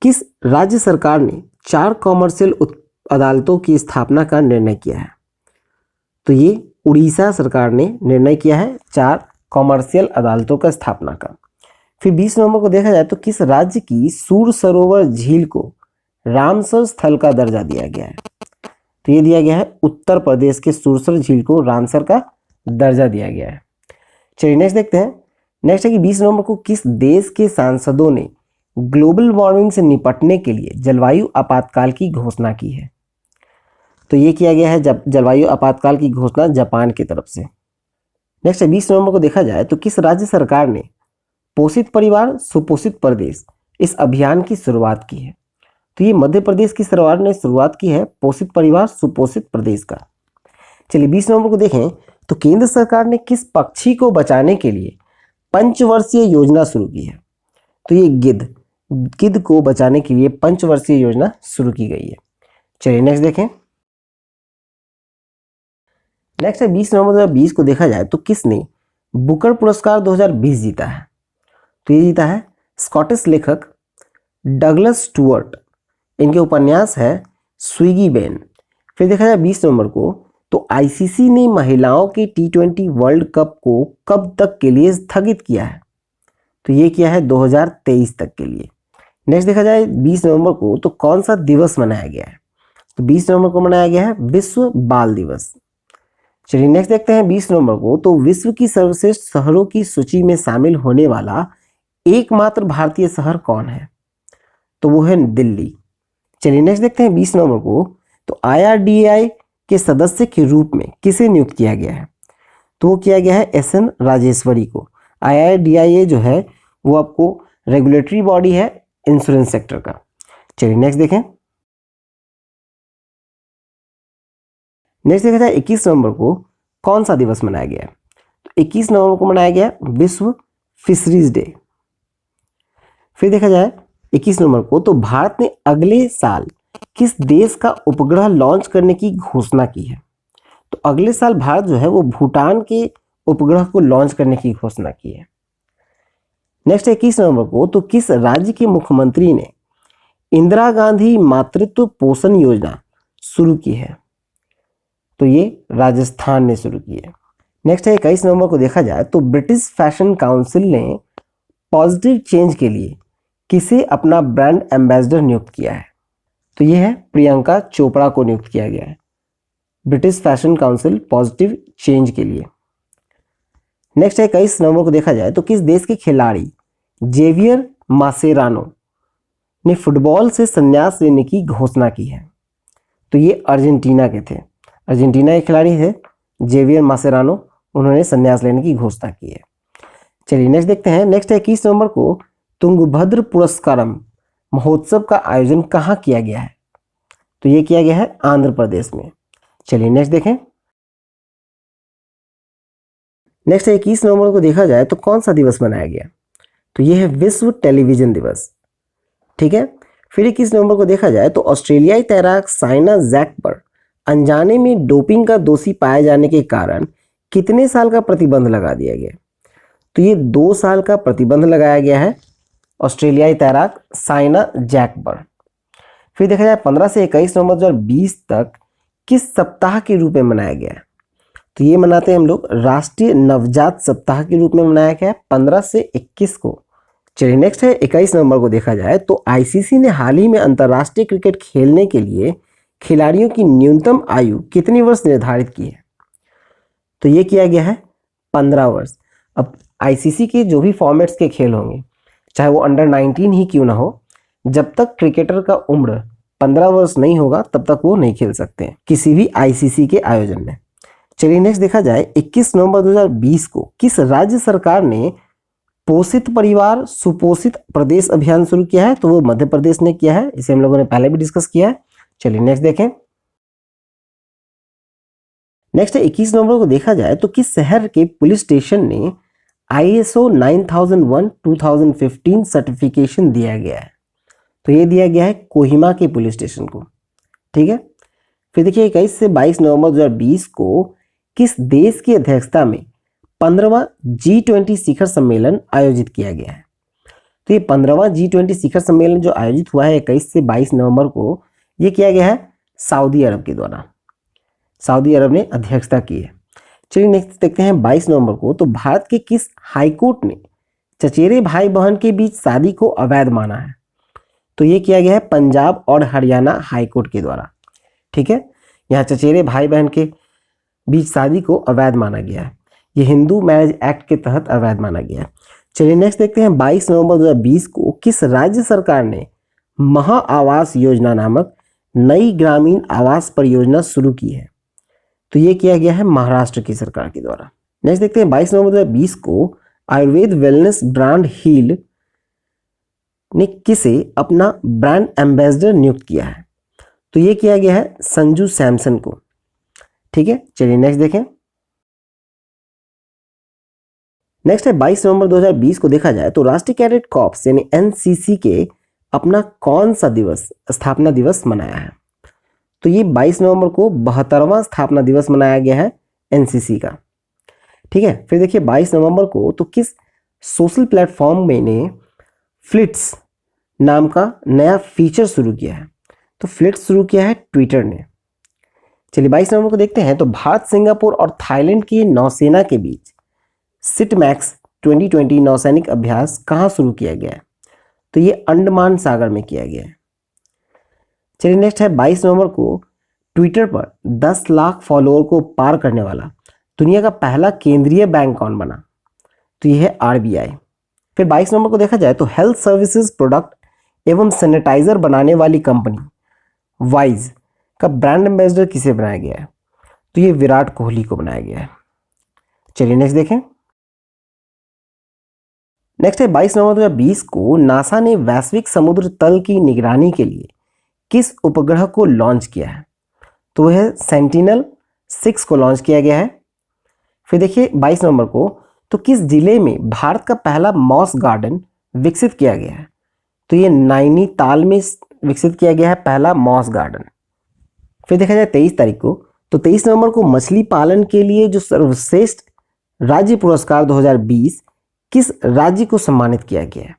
किस राज्य सरकार ने 4 कॉमर्शियल अदालतों की स्थापना का निर्णय किया है? तो ये उड़ीसा सरकार ने निर्णय किया है 4 कॉमर्शियल अदालतों का स्थापना का। फिर 20 नवंबर को देखा जाए तो किस राज्य की सूर सरोवर झील को रामसर स्थल का दर्जा दिया गया है? तो ये दिया गया है उत्तर प्रदेश के सुरसर झील को रामसर का दर्जा दिया गया है। चलिए नेक्स्ट देखते हैं। नेक्स्ट है कि 20 नवंबर को किस देश के सांसदों ने ग्लोबल वार्मिंग से निपटने के लिए जलवायु आपातकाल की घोषणा की है? तो ये किया गया है जलवायु आपातकाल की घोषणा जापान की तरफ से। नेक्स्ट है 20 नवंबर को देखा जाए तो किस राज्य सरकार ने पोषित परिवार सुपोषित प्रदेश इस अभियान की शुरुआत की है? तो ये मध्य प्रदेश की सरकार ने शुरुआत की है पोषित परिवार सुपोषित प्रदेश का। चलिए 20 नवंबर को देखें तो केंद्र सरकार ने किस पक्षी को बचाने के लिए पंचवर्षीय योजना शुरू की है? तो ये गिद्ध को बचाने के लिए पंचवर्षीय योजना शुरू की गई है। चलिए नेक्स्ट देखें। नेक्स्ट है 20 नवंबर 2020 को देखा जाए तो किसने बुकर पुरस्कार 2020 जीता है? तो ये जीता है स्कॉटिश लेखक डगलस स्टुअर्ट। इनके उपन्यास है स्विगी बेन। फिर देखा जाए 20 नवंबर को तो आईसीसी ने महिलाओं के T20 वर्ल्ड कप को कब तक के लिए स्थगित किया है? तो ये किया है 2023 तक के लिए। नेक्स्ट देखा जाए 20 नवंबर को तो कौन सा दिवस मनाया गया है? तो 20 नवंबर को मनाया गया है विश्व बाल दिवस। चलिए नेक्स्ट देखते हैं 20 नवंबर को तो विश्व की सर्वश्रेष्ठ शहरों की सूची में शामिल होने वाला एकमात्र भारतीय शहर कौन है? तो वो है दिल्ली। चलिए नेक्स्ट देखते हैं 20 नवंबर को तो IRDAI के सदस्य के रूप में किसे नियुक्त किया गया है? तो वो किया गया है SN राजेश्वरी को। IRDAI जो है वो आपको रेगुलेटरी बॉडी है इंश्योरेंस सेक्टर का। चलिए नेक्स्ट देखें। नेक्स्ट देखा जाए 21 नवंबर को कौन सा दिवस मनाया गया है? तो 21 नवंबर को मनाया गया विश्व फिशरीज डे। फिर देखा जाए 21 नवंबर को तो भारत ने अगले साल किस देश का उपग्रह लॉन्च करने की घोषणा की है? तो अगले साल भारत जो है वो भूटान के उपग्रह को लॉन्च करने की घोषणा की है। नेक्स्ट 21 नवंबर को तो किस राज्य के मुख्यमंत्री ने इंदिरा गांधी मातृत्व पोषण योजना शुरू की है? तो ये राजस्थान ने शुरू की है। नेक्स्ट है 21 नवंबर को देखा जाए तो ब्रिटिश फैशन काउंसिल ने पॉजिटिव चेंज के लिए किसे अपना ब्रांड एम्बेसडर नियुक्त किया है? तो ये है प्रियंका चोपड़ा को नियुक्त किया गया है British fashion council positive change के लिए। नेक्स्ट है 21 नवंबर को देखा जाए तो किस देश के खिलाड़ी जेवियर मासेरानो ने फुटबॉल से संन्यास लेने की घोषणा की है? तो ये अर्जेंटीना के थे। अर्जेंटीना के खिलाड़ी है जेवियर मासेरानो, उन्होंने संन्यास लेने की घोषणा की है। चलिए नेक्स्ट देखते हैं। नेक्स्ट है 21 नवंबर को तुंगभद्र पुरस्कारम महोत्सव का आयोजन कहाँ किया गया है? तो ये किया गया है आंध्र प्रदेश में। चलिए नेक्स्ट देखें। नेक्स्ट है 21 नवंबर को देखा जाए तो कौन सा दिवस मनाया गया? तो ये है विश्व टेलीविजन दिवस। ठीक है। फिर 21 नवंबर को देखा जाए तो ऑस्ट्रेलियाई तैराक साइना जैक पर अनजाने में डोपिंग का दोषी पाए जाने के कारण कितने साल का प्रतिबंध लगा दिया गया? तो ये 2 साल का प्रतिबंध लगाया गया है ऑस्ट्रेलियाई तैराक साइना जैक पर। फिर देखा जाए 15 से 21 नवंबर 2020 तक किस सप्ताह के रूप में मनाया गया है? तो ये मनाते हैं हम लोग राष्ट्रीय नवजात सप्ताह के रूप में मनाया गया है 15 से 21 को। चलिए नेक्स्ट है 21 नवंबर को देखा जाए तो आईसीसी ने हाल ही में अंतर्राष्ट्रीय क्रिकेट खेलने के लिए खिलाड़ियों की न्यूनतम आयु कितनी वर्ष निर्धारित की है? तो ये किया गया है 15 वर्ष। अब आईसीसी के जो भी फॉर्मेट्स के खेल होंगे चाहे वो अंडर 19 ही क्यों ना हो, जब तक क्रिकेटर का उम्र 15 वर्ष नहीं होगा तब तक वो नहीं खेल सकते हैं किसी भी आईसीसी के आयोजन में। चलिए नेक्स्ट देखा जाए 21 नवंबर 2020 को किस राज्य सरकार ने पोषित परिवार सुपोषित प्रदेश अभियान शुरू किया है? तो वो मध्य प्रदेश ने किया है। इसे हम लोगों ने पहले भी डिस्कस किया है। चलिए नेक्स्ट देखें। नेक्स्ट है 21 नवंबर को देखा जाए तो किस शहर के पुलिस स्टेशन ने ISO 9001:2015 सर्टिफिकेशन दिया गया है? तो ये दिया गया है कोहिमा के पुलिस स्टेशन को। ठीक है। फिर देखिए 21 से 22 नवंबर 2020 को किस देश की अध्यक्षता में 15वां G20 शिखर सम्मेलन आयोजित किया गया है? तो ये 15वां G20 शिखर सम्मेलन जो आयोजित हुआ है 21 से 22 नवंबर को, ये किया गया है सऊदी अरब के द्वारा। सऊदी अरब ने अध्यक्षता की है। चलिए नेक्स्ट देखते हैं 22 नवंबर को, तो भारत के किस हाईकोर्ट ने चचेरे भाई बहन के बीच शादी को अवैध माना है? तो ये किया गया है पंजाब और हरियाणा हाईकोर्ट के द्वारा। ठीक है, यहाँ चचेरे भाई बहन के बीच शादी को अवैध माना गया है। ये हिंदू मैरिज एक्ट के तहत अवैध माना गया है। चलिए नेक्स्ट देखते हैं 22 नवंबर 2020 को किस राज्य सरकार ने महा आवास योजना नामक नई ग्रामीण आवास परियोजना शुरू की है? तो ये किया गया है महाराष्ट्र की सरकार के द्वारा। नेक्स्ट देखते हैं 22 नवंबर 2020 को आयुर्वेद वेलनेस ब्रांड हील ने किसे अपना ब्रांड एम्बेसडर नियुक्त किया है? तो ये किया गया है संजू सैमसन को। ठीक है, चलिए नेक्स्ट देखें। नेक्स्ट है 22 नवंबर 2020 को देखा जाए तो राष्ट्रीय कैडेट कॉर्प्स यानी एनसीसी के अपना कौन सा दिवस, स्थापना दिवस मनाया है? तो ये 22 नवंबर को 72वां स्थापना दिवस मनाया गया है एनसीसी का। ठीक है, फिर देखिए 22 नवंबर को तो किस सोशल प्लेटफॉर्म में ने फ्लिट्स नाम का नया फीचर शुरू किया है? तो फ्लिट्स शुरू किया है ट्विटर ने। चलिए 22 नवंबर को देखते हैं तो भारत, सिंगापुर और थाईलैंड की नौसेना के बीच सिटमैक्स 2020 नौसैनिक अभ्यास कहाँ शुरू किया गया है? तो ये अंडमान सागर में किया गया है। चलिए नेक्स्ट है 22 नवंबर को ट्विटर पर 10 लाख फॉलोअर को पार करने वाला दुनिया का पहला केंद्रीय बैंक कौन बना? तो यह है आरबीआई। फिर 22 नवंबर को देखा जाए तो हेल्थ सर्विसेज प्रोडक्ट एवं सैनिटाइजर बनाने वाली कंपनी वाइज का ब्रांड एम्बेसडर किसे बनाया गया है? तो ये विराट कोहली को बनाया गया है। चलिए नेक्स्ट देखें। नेक्स्ट है 22 नवंबर 2020 को नासा ने वैश्विक समुद्र तल की निगरानी के लिए किस उपग्रह को लॉन्च किया है? तो वह है सेंटिनल-6 को लॉन्च किया गया है। फिर देखिए 22 नवंबर को तो किस जिले में भारत का पहला मॉस गार्डन विकसित किया गया है? तो ये नैनीताल में विकसित किया गया है पहला मॉस गार्डन। फिर देखा जाए 23 तारीख को तो 23 नवंबर को मछली पालन के लिए जो सर्वश्रेष्ठ राज्य पुरस्कार 2020 किस राज्य को सम्मानित किया गया है?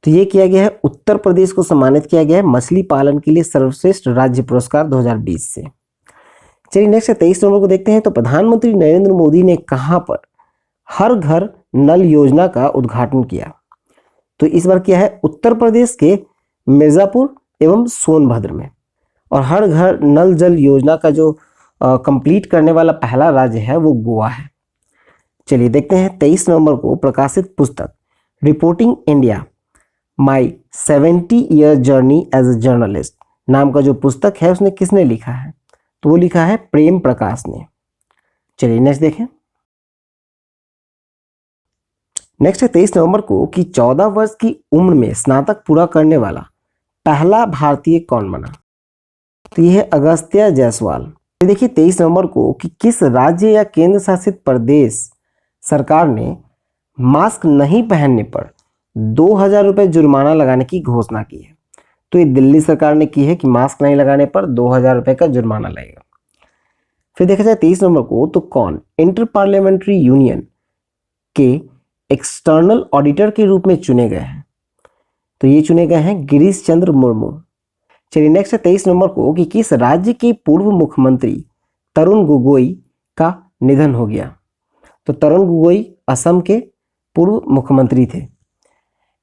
तो ये किया गया है उत्तर प्रदेश को सम्मानित किया गया है मछली पालन के लिए सर्वश्रेष्ठ राज्य पुरस्कार 2020 से। चलिए नेक्स्ट 23 नवंबर को देखते हैं तो प्रधानमंत्री नरेंद्र मोदी ने कहां पर हर घर नल योजना का उद्घाटन किया? तो इस बार किया है उत्तर प्रदेश के मिर्जापुर एवं सोनभद्र में। और हर घर नल जल योजना का जो कंप्लीट करने वाला पहला राज्य है वो गोवा है। चलिए देखते हैं 23 नवंबर को प्रकाशित पुस्तक reporting India my 70 year journey as a journalist नाम का जो पुस्तक है उसने किसने लिखा है? तो वो लिखा है प्रेम प्रकाश ने। चलिए नेक्स्ट देखें। नेक्स्ट है 23 नवंबर को कि 14 वर्ष की उम्र में स्नातक पूरा करने वाला पहला भारतीय कौन बना? तो यह है अगस्त्य जायसवाल। देखिए 23 नवंबर को कि किस राज्य या केंद्र शासित प्रदेश सरकार ने मास्क नहीं पहनने पर 2000 रुपये जुर्माना लगाने की घोषणा की है? तो ये दिल्ली सरकार ने की है कि मास्क नहीं लगाने पर 2000 रुपये का जुर्माना लगेगा। फिर देखा जाए 23 नवंबर को तो कौन इंटर पार्लियामेंट्री यूनियन के एक्सटर्नल ऑडिटर के रूप में चुने गए हैं? तो ये चुने गए हैं गिरीश चंद्र मुर्मू। चलिए नेक्स्ट है 23 नवंबर को कि किस राज्य के पूर्व मुख्यमंत्री तरुण गोगोई का निधन हो गया? तो तरुण गोगोई असम के पूर्व मुख्यमंत्री थे।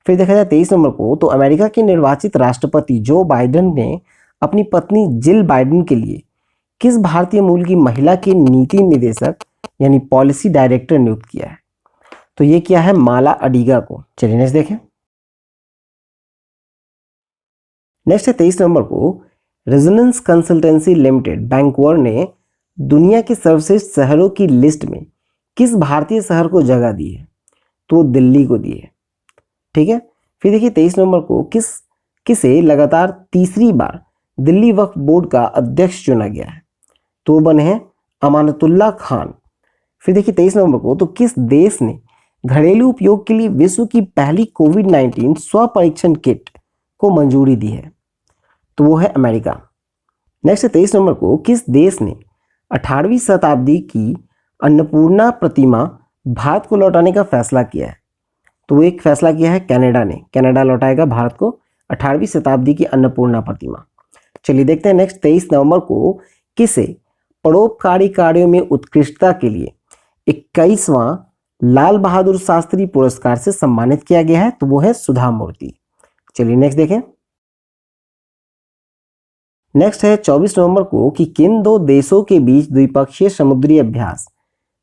फिर देखा जाए 23 नवंबर को तो अमेरिका के निर्वाचित राष्ट्रपति जो बाइडेन ने अपनी पत्नी जिल बाइडेन के लिए किस भारतीय मूल की महिला के नीति निदेशक यानी पॉलिसी डायरेक्टर नियुक्त किया है? तो ये किया है माला अडिगा को। चलिए नेक्स्ट देखें। नेक्स्ट है 23 नवंबर को रेजोनेंस कंसल्टेंसी लिमिटेड बैंकवर ने दुनिया के सर्वश्रेष्ठ शहरों की लिस्ट में किस भारतीय शहर को जगह दी है? तो दिल्ली को दी है। ठीक है, फिर देखिए 23 नवंबर को किसे लगातार तीसरी बार दिल्ली वक्फ बोर्ड का अध्यक्ष चुना गया है? तो वो बने हैं अमानतुल्लाह खान। फिर देखिए 23 नवंबर को तो किस देश ने घरेलू उपयोग के लिए विश्व की पहली कोविड-19 स्व परीक्षण किट को मंजूरी दी है? तो वो है अमेरिका। नेक्स्ट 23 नवंबर को किस देश ने 18वीं शताब्दी की अन्नपूर्णा प्रतिमा भारत को लौटाने का फैसला किया है? तो वो एक फैसला किया है कनाडा ने, कनाडा लौटाएगा भारत को 18वीं शताब्दी की अन्नपूर्णा प्रतिमा। चलिए देखते हैं नेक्स्ट। 23 नवंबर को किसे परोपकारी कार्यों में उत्कृष्टता के लिए 21वां लाल बहादुर शास्त्री पुरस्कार से सम्मानित किया गया है? तो वो है सुधा मूर्ति। चलिए नेक्स्ट देखें। नेक्स्ट है 24 नवंबर को कि किन दो देशों के बीच द्विपक्षीय समुद्री अभ्यास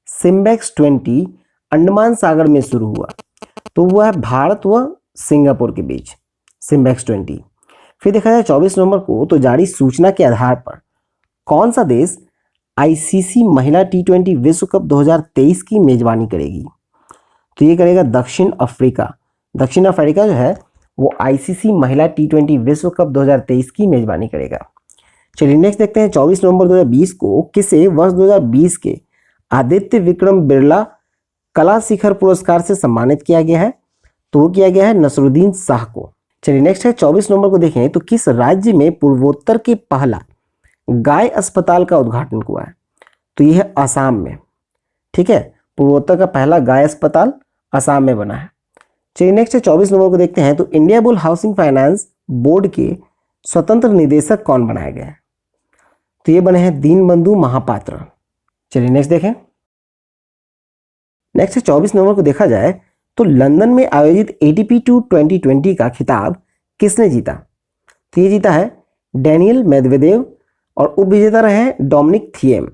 सिम्बेक्स 20 अंडमान सागर में शुरू हुआ? तो वह है भारत व सिंगापुर के बीच सिम्बेक्स 20। फिर देखा जाए 24 नवंबर को तो जारी सूचना के आधार पर कौन सा देश आईसीसी महिला T20 विश्व कप 2023 की मेजबानी करेगी? तो ये करेगा दक्षिण अफ्रीका। दक्षिण अफ्रीका जो है वो आईसीसी महिला T20 विश्व कप 2023 की मेजबानी करेगा। चलिए नेक्स्ट देखते हैं 24 नवंबर 2020 को किसे वर्ष 2020 के आदित्य विक्रम बिरला कला शिखर पुरस्कार से सम्मानित किया गया है? तो वो किया गया है नसरुद्दीन शाह को। चलिए नेक्स्ट है 24 नवंबर को देखें तो किस राज्य में पूर्वोत्तर के पहला गाय अस्पताल का उद्घाटन हुआ है? तो यह है असम में। ठीक है, पूर्वोत्तर का पहला गाय अस्पताल असम में बना है। चलिए नेक्स्ट है 24 नवंबर को देखते हैं तो India bull housing finance board के स्वतंत्र निदेशक कौन बनाए गए हैं? तो ये बने हैं दीनबंधु महापात्र। चलिए नेक्स्ट देखें। नेक्स्ट है 24 नवंबर को देखा जाए तो लंदन में आयोजित ATP टूर 2020 का खिताब किसने जीता? तो ये जीता है डैनियल मेदवेदेव और उपविजेता रहे डोमिनिक थिएम।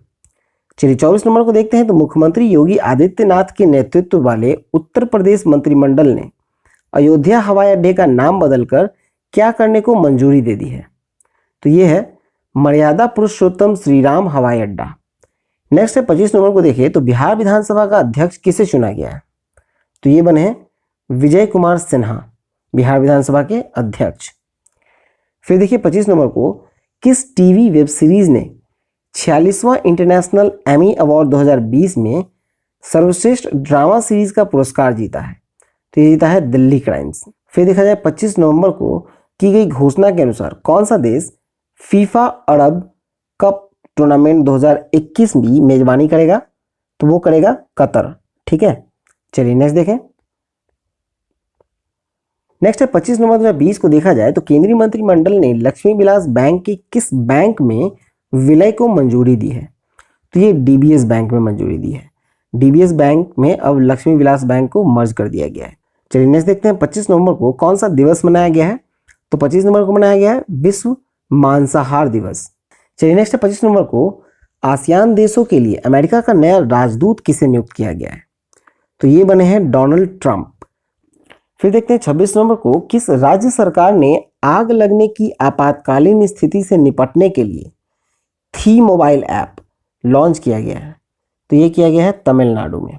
चलिए 24 नंबर को देखते हैं तो मुख्यमंत्री योगी आदित्यनाथ के नेतृत्व वाले उत्तर प्रदेश मंत्रिमंडल ने अयोध्या हवाई अड्डे का नाम बदलकर क्या करने को मंजूरी दे दी है? तो ये है मर्यादा पुरुषोत्तम श्री राम हवाई अड्डा। नेक्स्ट है 25 नंबर को देखिए तो बिहार विधानसभा का अध्यक्ष किसे चुना गया है? तो ये बने हैं विजय कुमार सिन्हा, बिहार विधानसभा के अध्यक्ष। फिर देखिए 25 नंबर को किस टीवी वेब सीरीज ने 46वां इंटरनेशनल एमी अवार्ड 2020 में सर्वश्रेष्ठ ड्रामा सीरीज का पुरस्कार जीता है? तो ये जीता है दिल्ली क्राइम्स। फिर देखा जाए 25 नवंबर को की गई घोषणा के अनुसार कौन सा देश फीफा अरब कप टूर्नामेंट 2021 की मेजबानी करेगा? तो वो करेगा कतर। ठीक है, चलिए नेक्स्ट देखें। नेक्स्ट है 25 नवंबर 2020 को देखा जाए तो केंद्रीय मंत्रिमंडल ने लक्ष्मी विलास बैंक के किस बैंक में विलय को मंजूरी दी है? तो ये डीबीएस बैंक में मंजूरी दी है। डीबीएस बैंक में अब लक्ष्मी विलास बैंक को मर्ज कर दिया गया है। चलिए नेक्स्ट देखते हैं 25 नवंबर को कौन सा दिवस मनाया गया है? तो 25 नवंबर को मनाया गया है विश्व मांसाहार दिवस। चलिए नेक्स्ट है 25 नवंबर को आसियान देशों के लिए अमेरिका का नया राजदूत किसे नियुक्त किया गया है? तो ये बने हैं डोनाल्ड ट्रंप। फिर देखते हैं 26 नवंबर को किस राज्य सरकार ने आग लगने की आपातकालीन स्थिति से निपटने के लिए थी मोबाइल ऐप लॉन्च किया गया है? तो ये किया गया है तमिलनाडु में।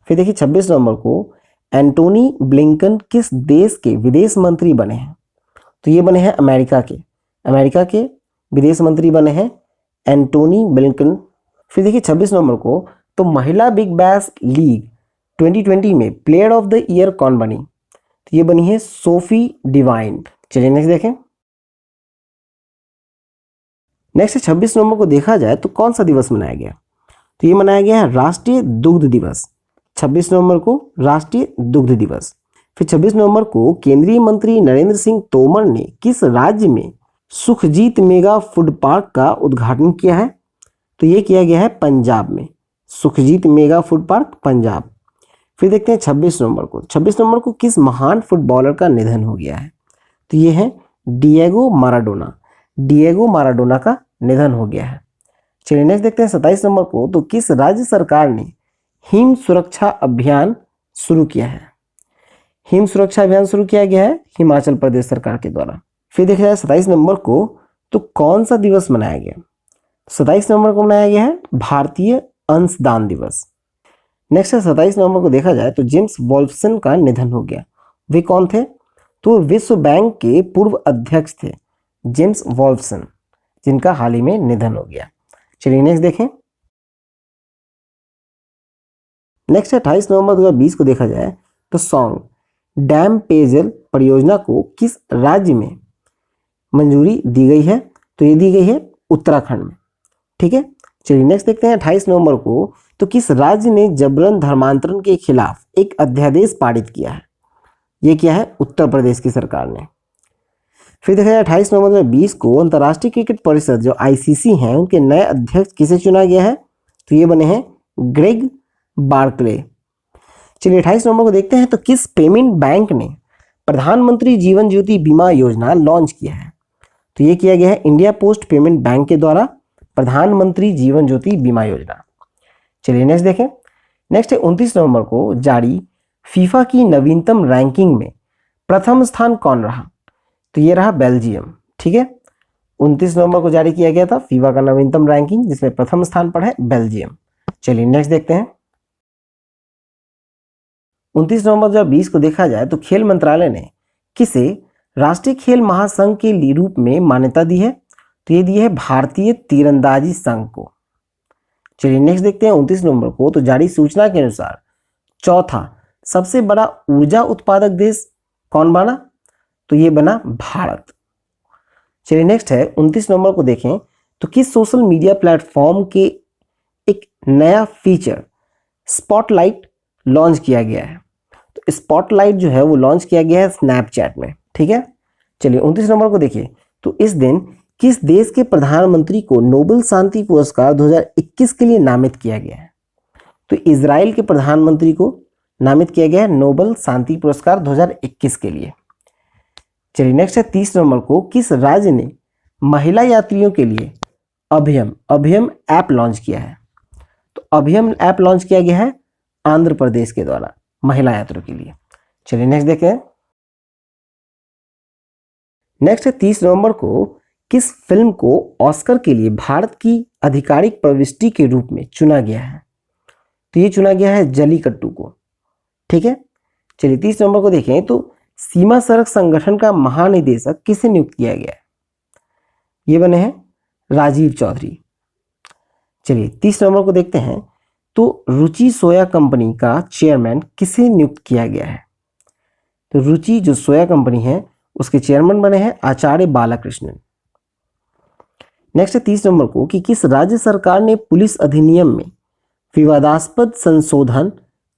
फिर देखिए 26 नवंबर को एंटोनी ब्लिंकन किस देश के विदेश मंत्री बने हैं? तो ये बने हैं अमेरिका के विदेश मंत्री बने हैं एंटोनी ब्लिंकन। फिर देखिए 26 नवंबर को तो महिला बिग बैश लीग 2020 में प्लेयर ऑफ द ईयर कौन बनी? तो ये बनी है सोफी डिवाइन। चलिए नेक्स्ट देखें। नेक्स्ट 26 नवंबर को देखा जाए तो कौन सा दिवस मनाया गया? तो ये मनाया गया है राष्ट्रीय दुग्ध दिवस। 26 नवंबर को राष्ट्रीय दुग्ध दिवस। फिर 26 नवंबर को केंद्रीय मंत्री नरेंद्र सिंह तोमर ने किस राज्य में सुखजीत मेगा फूड पार्क का उद्घाटन किया है? तो ये किया गया है पंजाब में, Sukhjit mega food park Punjab. फिर देखते हैं 26 नवंबर को किस महान फुटबॉलर का निधन हो गया है? तो ये है डिएगो माराडोना का निधन हो गया है। चलिए नेक्स्ट देखते हैं 27 नवंबर को तो किस राज्य सरकार ने हिम सुरक्षा अभियान शुरू किया है? हिम सुरक्षा अभियान शुरू किया गया है हिमाचल प्रदेश सरकार के द्वारा। फिर देखा जाए 27 नवंबर को तो कौन सा दिवस मनाया गया? 27 नवंबर को मनाया गया है भारतीय अंशदान दिवस। नेक्स्ट है 27 नवंबर को देखा जाए तो जेम्स वोल्फसन का निधन हो गया। वे कौन थे? तो विश्व बैंक के पूर्व अध्यक्ष थे जेम्स वोल्फसन, जिनका हाल ही में निधन हो गया। चलिए नेक्स्ट देखें। नेक्स्ट है 28 नवंबर 2020 को देखा जाए तो सॉन्ग डैम पेयजल परियोजना को किस राज्य में मंजूरी दी गई है? तो ये दी गई है उत्तराखंड में। ठीक है, चलिए नेक्स्ट देखते हैं 28 नवंबर को तो किस राज्य ने जबरन धर्मांतरण के खिलाफ एक अध्यादेश पारित किया है? ये क्या है? उत्तर प्रदेश की सरकार ने। फिर देखा जाए 28 नवंबर 2020 को अंतर्राष्ट्रीय क्रिकेट परिषद जो आईसीसी हैं उनके नए अध्यक्ष किसे चुना गया है? तो ये बने हैं ग्रेग बार्कले। चलिए 28 नवंबर को देखते हैं, तो किस पेमेंट बैंक ने प्रधानमंत्री जीवन ज्योति बीमा योजना लॉन्च किया है? तो ये किया गया है इंडिया पोस्ट पेमेंट बैंक के द्वारा प्रधानमंत्री जीवन ज्योति बीमा योजना। चलिए नेक्स्ट देखें। नेक्स्ट है 29 नवंबर को जारी फीफा की नवीनतम रैंकिंग में प्रथम स्थान कौन रहा? तो ये रहा बेल्जियम। ठीक है, 29 नवंबर को जारी किया गया था फीफा का नवीनतम रैंकिंग, जिसमें प्रथम स्थान पर है बेल्जियम। चलिए नेक्स्ट देखते हैं। 29 नवंबर 2020 को देखा जाए तो खेल मंत्रालय ने किसे राष्ट्रीय खेल महासंघ के रूप में मान्यता दी है? तो ये दी है भारतीय तीरंदाजी संघ को। चलिए नेक्स्ट देखते हैं। 29 नवंबर को तो जारी सूचना के अनुसार चौथा सबसे बड़ा ऊर्जा उत्पादक देश कौन बना? तो ये बना भारत। चलिए नेक्स्ट है 29 नवंबर को देखें तो किस सोशल मीडिया प्लेटफॉर्म के एक नया फीचर स्पॉटलाइट लॉन्च किया गया है? तो स्पॉटलाइट जो है वो लॉन्च किया गया है स्नैपचैट में। ठीक है, चलिए 29 नवंबर को देखिए तो इस दिन किस देश के प्रधानमंत्री को नोबेल शांति पुरस्कार 2021 के लिए नामित किया गया है? तो इजराइल के प्रधानमंत्री को नामित किया गया है नोबेल शांति पुरस्कार 2021 के लिए। चलिए नेक्स्ट है 30 नवंबर को किस राज्य ने महिला यात्रियों के लिए अभयम ऐप लॉन्च किया है? तो अभयम ऐप लॉन्च किया गया है आंध्र प्रदेश के द्वारा महिला यात्रियों के लिए। चलिए नेक्स्ट देखें। नेक्स्ट है 30 नवंबर को किस फिल्म को ऑस्कर के लिए भारत की आधिकारिक प्रविष्टि के रूप में चुना गया है? तो ये चुना गया है जलीकट्टू को। ठीक है, चलिए 30 नवंबर को देखें तो सीमा सड़क संगठन का महानिदेशक किसे नियुक्त किया गया है? ये बने हैं राजीव चौधरी। चलिए 30 नवंबर को देखते हैं तो रुचि सोया कंपनी का चेयरमैन किसे नियुक्त किया गया है? तो रुचि जो सोया कंपनी है उसके चेयरमैन बने हैं आचार्य बालाकृष्णन। नेक्स्ट है 30 नवंबर को कि किस राज्य सरकार ने पुलिस अधिनियम में विवादास्पद संशोधन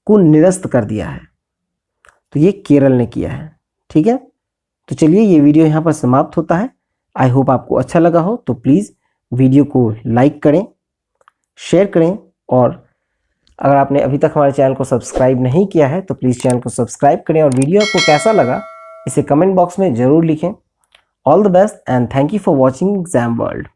को निरस्त कर दिया है? तो ये केरल ने किया है। ठीक है, तो चलिए ये वीडियो यहाँ पर समाप्त होता है। आई होप आपको अच्छा लगा हो, तो प्लीज़ वीडियो को लाइक करें, शेयर करें, और अगर आपने अभी तक हमारे चैनल को सब्सक्राइब नहीं किया है तो प्लीज़ चैनल को सब्सक्राइब करें, और वीडियो आपको कैसा लगा इसे कमेंट बॉक्स में ज़रूर लिखें। All the best and thank you for watching exam world.